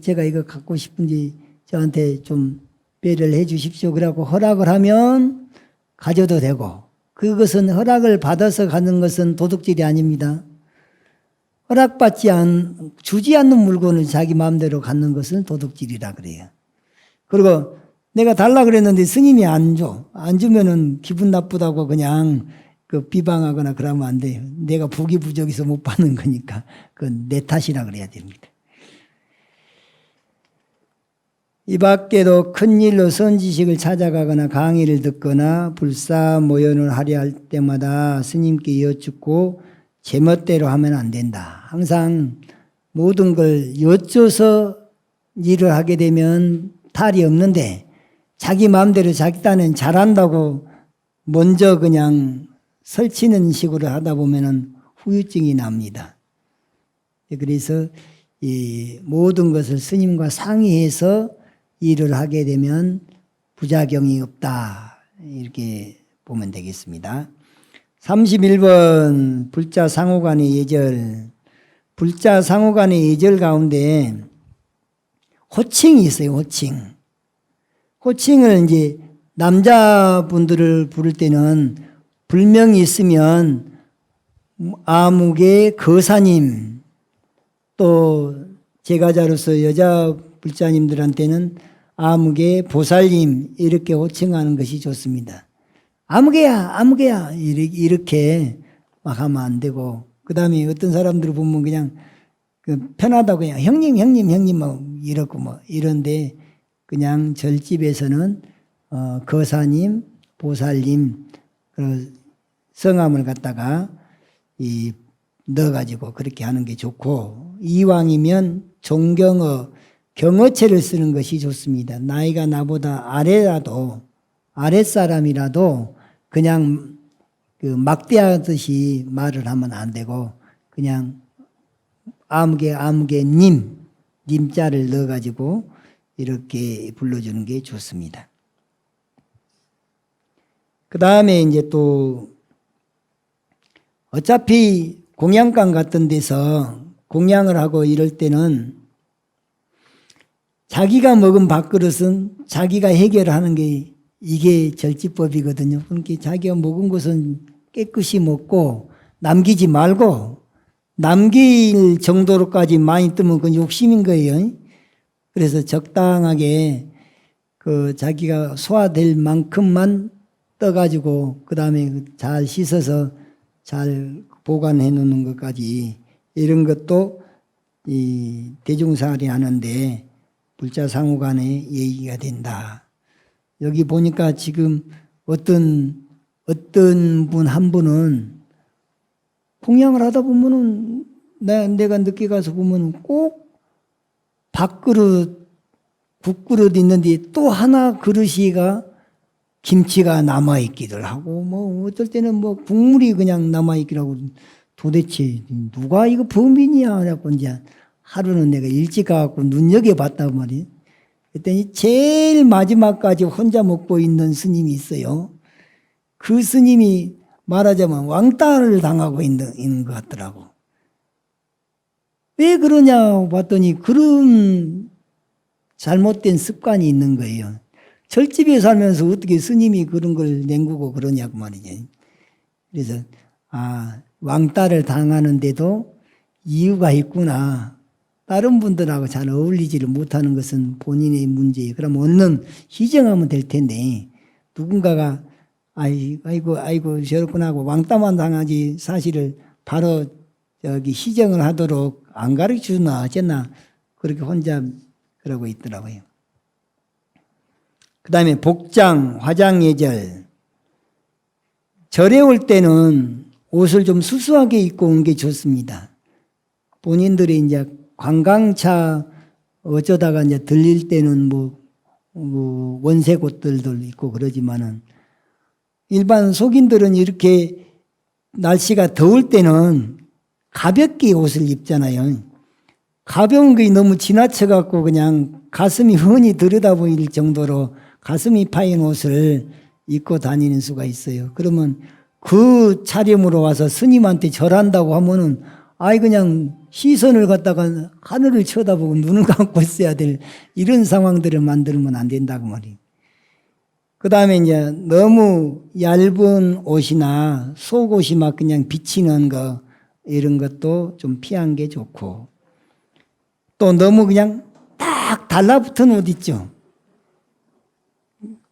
제가 이거 갖고 싶은지 저한테 좀 배려를 해 주십시오. 그래갖고 허락을 하면 가져도 되고 그것은 허락을 받아서 가는 것은 도둑질이 아닙니다. 주지 않는 물건을 자기 마음대로 갖는 것은 도둑질이라 그래요. 그리고 내가 달라 그랬는데 스님이 안 줘. 안 주면은 기분 나쁘다고 그냥 비방하거나 그러면 안 돼요. 내가 부기부적해서 못 받는 거니까 그건 내 탓이라 그래야 됩니다. 이 밖에도 큰일로 선지식을 찾아가거나 강의를 듣거나 불사 모연을 하려 할 때마다 스님께 여쭙고 제멋대로 하면 안 된다. 항상 모든 걸 여쭤서 일을 하게 되면 탈이 없는데 자기 마음대로 자기 딴엔 잘한다고 먼저 그냥 설치는 식으로 하다 보면은 후유증이 납니다. 그래서 이 모든 것을 스님과 상의해서 일을 하게 되면 부작용이 없다. 이렇게 보면 되겠습니다. 31번 불자 상호간의 예절. 불자 상호간의 예절 가운데 호칭이 있어요. 호칭을 이제 남자분들을 부를 때는 불명이 있으면 아무개 거사님 또 제가자로서 여자 불자님들한테는 아무개 보살님 이렇게 호칭하는 것이 좋습니다. 아무개야 이렇게 막 하면 안 되고 그 다음에 어떤 사람들을 보면 그냥 편하다고 그냥 형님 뭐 이렇고 뭐 이런데 그냥 절집에서는 거사님, 보살님 성함을 갖다가 넣어가지고 그렇게 하는 게 좋고, 이왕이면 존경어, 경어체를 쓰는 것이 좋습니다. 나이가 나보다 아랫사람이라도 그냥 그 막대하듯이 말을 하면 안 되고, 그냥 아무개 님자를 넣어가지고 이렇게 불러주는 게 좋습니다. 그 다음에 이제 또 어차피 공양감 같은 데서 공양을 하고 이럴 때는 자기가 먹은 밥그릇은 자기가 해결하는 게 이게 절지법이거든요. 그러니까 자기가 먹은 것은 깨끗이 먹고 남기지 말고, 남길 정도로까지 많이 뜨면 그건 욕심인 거예요. 그래서 적당하게 그 자기가 소화될 만큼만 떠가지고 그 다음에 잘 씻어서 잘 보관해 놓는 것까지, 이런 것도 이 대중생활이 하는데 불자상호 간의 얘기가 된다. 여기 보니까 지금 어떤 분 한 분은 공양을 하다 보면은 내가 늦게 가서 보면은 꼭 밥그릇, 국그릇 있는데 또 하나 그릇이가 김치가 남아있기도 하고, 뭐 어떨 때는 뭐 국물이 그냥 남아있기도 하고, 도대체 누가 이거 범인이야 하고 이제 하루는 내가 일찍 가갖고 눈여겨봤단 말이에요. 그랬더니 제일 마지막까지 혼자 먹고 있는 스님이 있어요. 그 스님이 말하자면 왕따를 당하고 있는 것 같더라고. 왜 그러냐 봤더니 그런 잘못된 습관이 있는 거예요. 절집에 살면서 어떻게 스님이 그런 걸 냉구고 그러냐고 말이지. 그래서 왕따를 당하는데도 이유가 있구나. 다른 분들하고 잘 어울리지를 못하는 것은 본인의 문제예요. 그럼 얼른 희정하면 될 텐데, 누군가가 아이고 저렇구나 하고 왕따만 당하지 사실을 바로 희정을 하도록 안 가르쳐 주나 어쨌나 그렇게 혼자 그러고 있더라고요. 그 다음에 복장, 화장 예절. 절에 올 때는 옷을 좀 수수하게 입고 오는 게 좋습니다. 본인들이 이제 관광차 어쩌다가 이제 들릴 때는 뭐 원색 옷들도 있고 그러지만은, 일반 속인들은 이렇게 날씨가 더울 때는 가볍게 옷을 입잖아요. 가벼운 게 너무 지나쳐갖고 그냥 가슴이 훤히 들여다보일 정도로 가슴이 파인 옷을 입고 다니는 수가 있어요. 그러면 그 차림으로 와서 스님한테 절한다고 하면은 그냥 시선을 갖다가 하늘을 쳐다보고 눈을 감고 있어야 될 이런 상황들을 만들면 안 된다고 말이에요. 그 다음에 이제 너무 얇은 옷이나 속옷이 막 그냥 비치는 거, 이런 것도 좀 피한 게 좋고, 또 너무 그냥 딱 달라붙은 옷 있죠.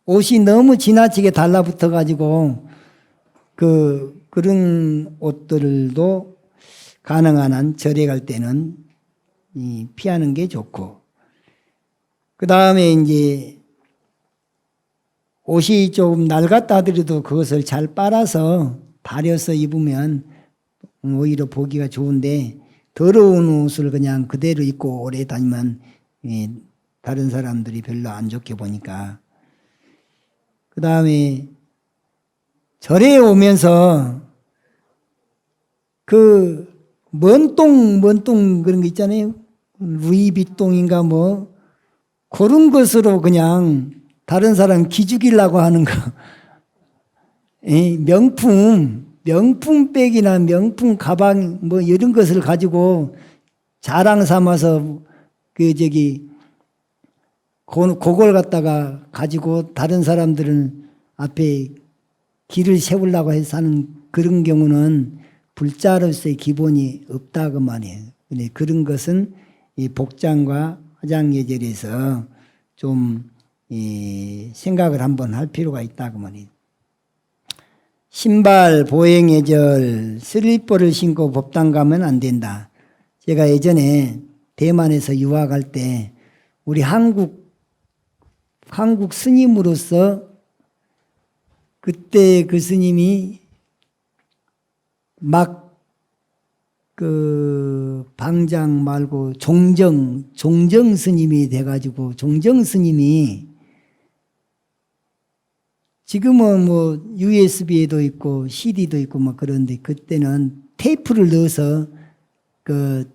옷이 너무 지나치게 달라붙어 가지고 그런 옷들도 가능한 한 절에 갈 때는 피하는 게 좋고, 그 다음에 이제 옷이 조금 낡았다 하더라도 그것을 잘 빨아서 다려서 입으면 오히려 보기가 좋은데, 더러운 옷을 그냥 그대로 입고 오래 다니면 다른 사람들이 별로 안 좋게 보니까. 그 다음에 절에 오면서 그 먼 똥 그런 거 있잖아요. 루이비똥인가 뭐 그런 것으로 그냥 다른 사람 기죽이려고 하는 거. 명품백이나 명품 가방 뭐 이런 것을 가지고 자랑 삼아서 그걸 갖다가 가지고 다른 사람들은 앞에 길을 세우려고 해서 하는 그런 경우는 불자로서의 기본이 없다고 말이에요. 근데 그런 것은 이 복장과 화장 예절에서 좀 생각을 한번 할 필요가 있다고 말이에요. 신발, 보행 예절, 슬리퍼를 신고 법당 가면 안 된다. 제가 예전에 대만에서 유학할 때 우리 한국 스님으로서 그때 그 스님이 막 그 방장 말고 종정 스님이 돼가지고 종정 스님이 지금은 뭐 USB에도 있고 CD도 있고 막 그런데 그때는 테이프를 넣어서 그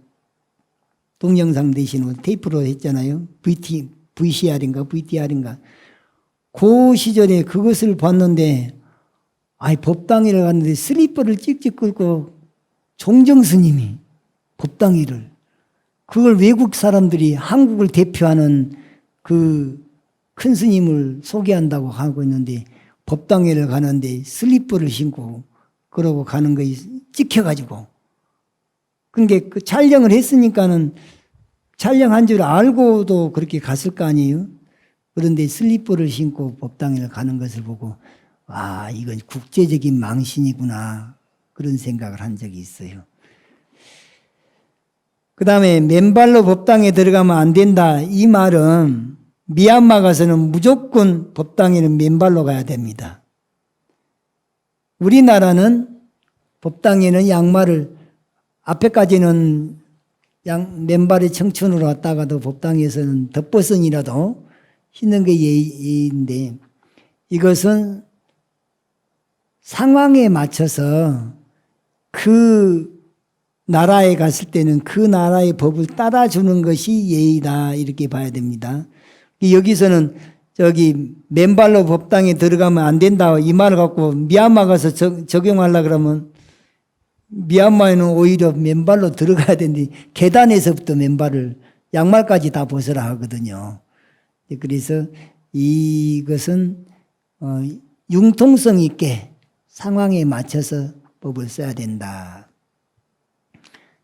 동영상 대신에 테이프로 했잖아요. VCR인가 VDR인가. 그 시절에 그것을 봤는데 법당에를 갔는데 슬리퍼를 찍찍 끌고 종정 스님이 법당회를 그걸 외국 사람들이 한국을 대표하는 그 큰 스님을 소개한다고 하고 있는데 법당회를 가는데 슬리퍼를 신고 그러고 가는 거 찍혀가지고 그러니까 그 촬영을 했으니까는 촬영한 줄 알고도 그렇게 갔을 거 아니에요. 그런데 슬리퍼를 신고 법당회를 가는 것을 보고 이건 국제적인 망신이구나 그런 생각을 한 적이 있어요. 그 다음에 맨발로 법당에 들어가면 안 된다. 이 말은 미얀마 가서는 무조건 법당에는 맨발로 가야 됩니다. 우리나라는 법당에는 양말을 앞에까지는 맨발의 청춘으로 왔다가도 법당에서는 덧벗은이라도 신는 게 예의인데 이것은 상황에 맞춰서 그 나라에 갔을 때는 그 나라의 법을 따라주는 것이 예의다 이렇게 봐야 됩니다. 여기서는 저기 맨발로 법당에 들어가면 안 된다 이 말을 갖고 미얀마 가서 적용하려고 그러면 미얀마에는 오히려 맨발로 들어가야 되는데 계단에서부터 맨발을 양말까지 다 벗으라 하거든요. 그래서 이것은 융통성 있게 상황에 맞춰서 법을 써야 된다.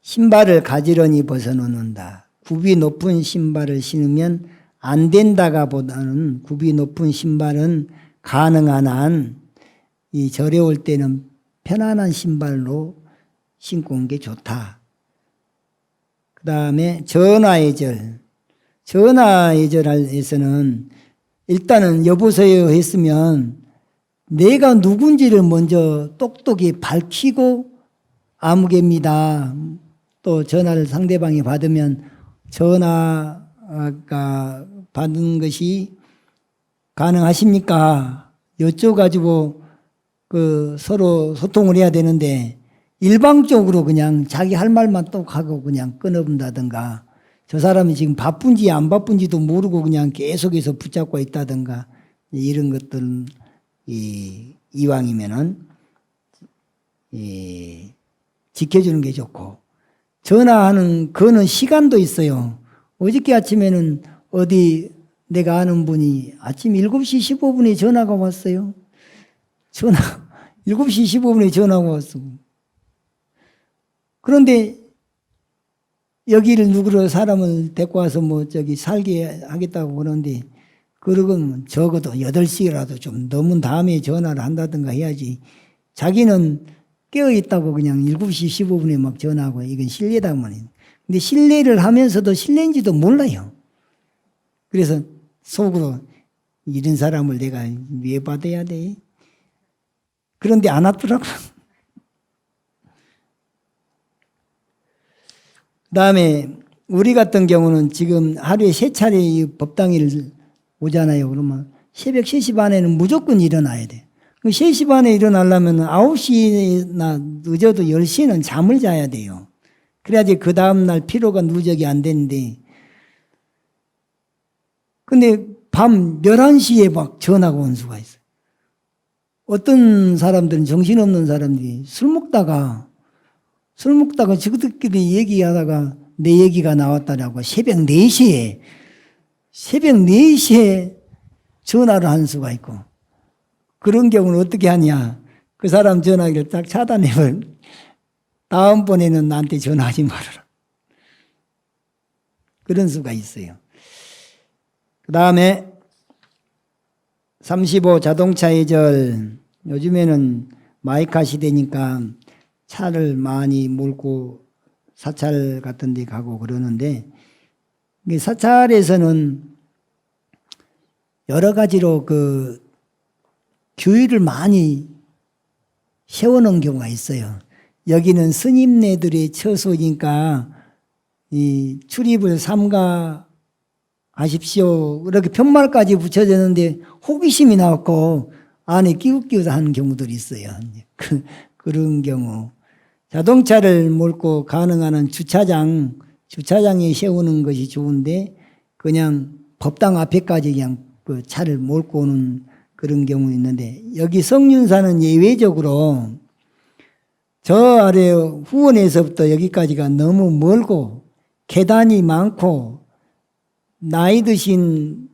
신발을 가지런히 벗어놓는다. 굽이 높은 신발을 신으면 안 된다가 보다는 굽이 높은 신발은 가능한 한 이 절에 올 때는 편안한 신발로 신고 온 게 좋다. 그 다음에 전화의 절. 전화의 절에서는 일단은 여보세요 했으면 내가 누군지를 먼저 똑똑히 밝히고 아무개입니다. 또 전화를 상대방이 받으면 전화가 받은 것이 가능하십니까? 여쭤가지고 그 서로 소통을 해야 되는데 일방적으로 그냥 자기 할 말만 똑 하고 그냥 끊어본다든가 저 사람이 지금 바쁜지 안 바쁜지도 모르고 그냥 계속해서 붙잡고 있다든가 이런 것들은 이왕이면은 지켜주는 게 좋고 전화하는 거는 시간도 있어요. 어저께 아침에는 어디 내가 아는 분이 아침 7시 15분에 전화가 왔어요. 7시 15분에 전화가 왔어. 그런데 여기를 누구로 사람을 데리고 와서 뭐 저기 살게 하겠다고 그러는데 그러면 적어도 8시라도 좀 넘은 다음에 전화를 한다든가 해야지. 자기는 깨어있다고 그냥 7시 15분에 막 전화하고 이건 실례다 말이에요. 근데 실례를 하면서도 실례인지도 몰라요. 그래서 속으로 이런 사람을 내가 왜 받아야 돼? 그런데 안 왔더라고. 그 다음에 우리 같은 경우는 지금 하루에 3차례 이 법당일 오잖아요. 그러면 새벽 3시 반에는 무조건 일어나야 돼. 3시 반에 일어나려면 9시나 늦어도 10시에는 잠을 자야 돼요. 그래야지 그 다음날 피로가 누적이 안 되는데 근데 밤 11시에 막 전화가 온 수가 있어요. 어떤 사람들은 정신없는 사람들이 술 먹다가 저들끼리 얘기하다가 내 얘기가 나왔다라고 새벽 4시에 전화를 한 수가 있고 그런 경우는 어떻게 하냐. 그 사람 전화기를 딱 차단해버리면 다음번에는 나한테 전화하지 말아라. 그런 수가 있어요. 그 다음에 35 자동차 예절. 요즘에는 마이카 시대니까 차를 많이 몰고 사찰 같은 데 가고 그러는데 사찰에서는 여러 가지로 그 규율을 많이 세워놓은 경우가 있어요. 여기는 스님네들의 처소니까 이 출입을 삼가하십시오. 이렇게 편말까지 붙여졌는데 호기심이 나왔고 안에 끼우끼우도 하는 경우들이 있어요. 그런 경우. 자동차를 몰고 가능한 주차장에 세우는 것이 좋은데 그냥 법당 앞에까지 그냥 그 차를 몰고 오는 그런 경우 있는데 여기 성륜사는 예외적으로 저 아래 후원에서부터 여기까지가 너무 멀고 계단이 많고 나이 드신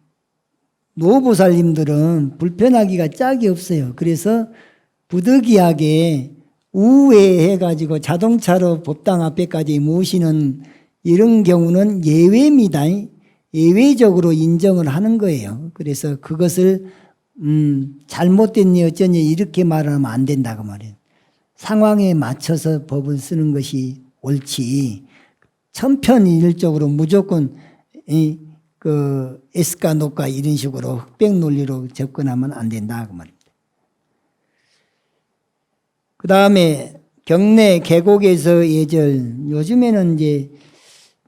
노보살님들은 불편하기가 짝이 없어요. 그래서 부득이하게 우회해가지고 자동차로 법당 앞에까지 모시는 이런 경우는 예외입니다. 예외적으로 인정을 하는 거예요. 그래서 그것을 잘못됐니 어쩌니 이렇게 말하면 안 된다고 말해요. 상황에 맞춰서 법을 쓰는 것이 옳지 천편일률적으로 무조건 에스카 노카 이런 식으로 흑백 논리로 접근하면 안 된다고 말입니다. 그 다음에 경내 계곡에서 예절. 요즘에는 이제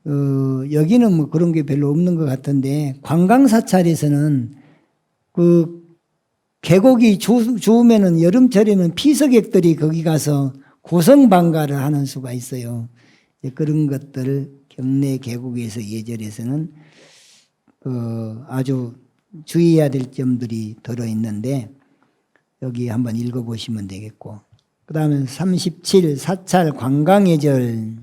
여기는 뭐 그런 게 별로 없는 것 같은데 관광사찰에서는 그 계곡이 좋으면은 여름철에는 피서객들이 거기 가서 고성방가를 하는 수가 있어요. 그런 것들을 경내 계곡에서 예절에서는 아주 주의해야 될 점들이 들어있는데 여기 한번 읽어보시면 되겠고 그 다음에 37 사찰 관광예절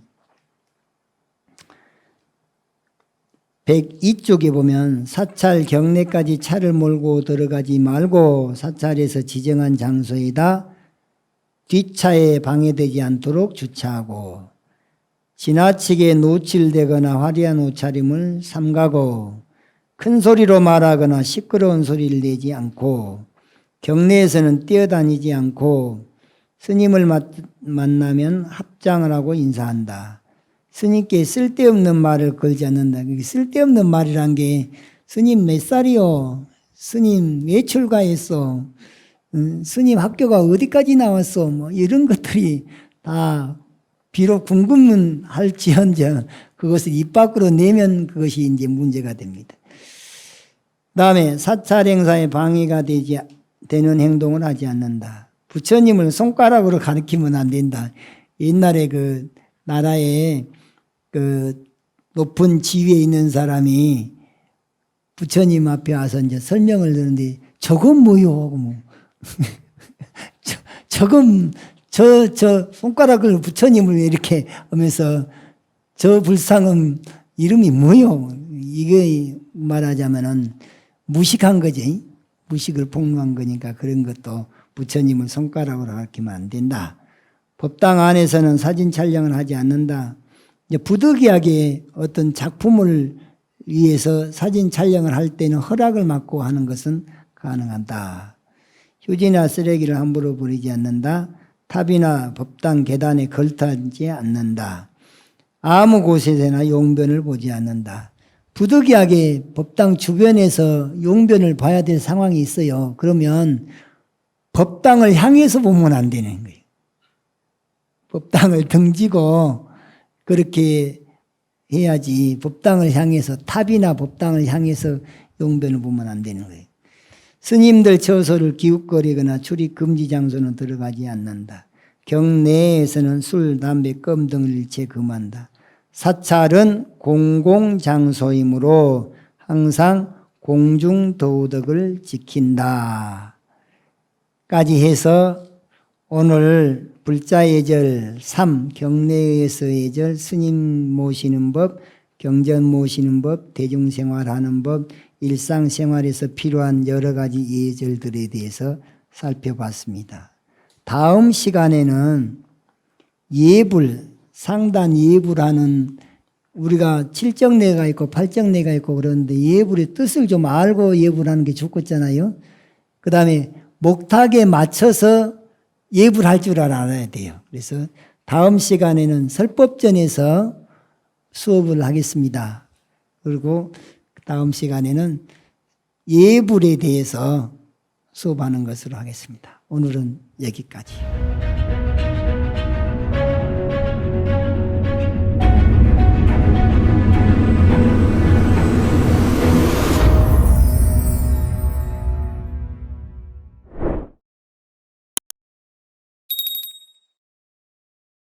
102쪽에 보면 사찰 경내까지 차를 몰고 들어가지 말고 사찰에서 지정한 장소에다 뒷차에 방해되지 않도록 주차하고 지나치게 노출되거나 화려한 옷차림을 삼가고 큰 소리로 말하거나 시끄러운 소리를 내지 않고 경내에서는 뛰어다니지 않고 스님을 만나면 합장을 하고 인사한다. 스님께 쓸데없는 말을 걸지 않는다. 쓸데없는 말이란 게 스님 몇 살이요? 스님 왜 출가했어? 스님 학교가 어디까지 나왔어? 뭐 이런 것들이 다 비록 궁금은 할지언정 그것을 입 밖으로 내면 그것이 이제 문제가 됩니다. 다음에 사찰 행사에 방해가 되는 행동을 하지 않는다. 부처님을 손가락으로 가리키면 안 된다. 옛날에 그 나라에 그 높은 지위에 있는 사람이 부처님 앞에 와서 이제 설명을 듣는데 저건 뭐요? 뭐. 저건 저 손가락을 부처님을 왜 이렇게 하면서 저 불상은 이름이 뭐요? 이게 말하자면은 무식한 거지. 무식을 폭로한 거니까 그런 것도 부처님을 손가락으로 가리키면 안 된다. 법당 안에서는 사진 촬영을 하지 않는다. 부득이하게 어떤 작품을 위해서 사진 촬영을 할 때는 허락을 받고 하는 것은 가능하다. 휴지나 쓰레기를 함부로 버리지 않는다. 탑이나 법당 계단에 걸터앉지 않는다. 아무 곳에서나 용변을 보지 않는다. 부득이하게 법당 주변에서 용변을 봐야 될 상황이 있어요. 그러면 법당을 향해서 보면 안 되는 거예요. 법당을 등지고 그렇게 해야지 법당을 향해서 탑이나 법당을 향해서 용변을 보면 안 되는 거예요. 스님들 처소를 기웃거리거나 출입 금지 장소는 들어가지 않는다. 경내에서는 술, 담배, 껌 등을 일체 금한다. 사찰은 공공장소이므로 항상 공중도덕을 지킨다. 까지 해서 오늘 불자예절 3 경내에서 예절 스님 모시는 법, 경전 모시는 법, 대중생활하는 법, 일상생활에서 필요한 여러 가지 예절들에 대해서 살펴봤습니다. 다음 시간에는 예불, 상단 예불하는 우리가 7정례가 있고 8정례가 있고 그러는데 예불의 뜻을 좀 알고 예불하는 게 좋겠잖아요. 그 다음에 목탁에 맞춰서 예불할 줄 알아야 돼요. 그래서 다음 시간에는 설법전에서 수업을 하겠습니다. 그리고 다음 시간에는 예불에 대해서 수업하는 것으로 하겠습니다. 오늘은 여기까지.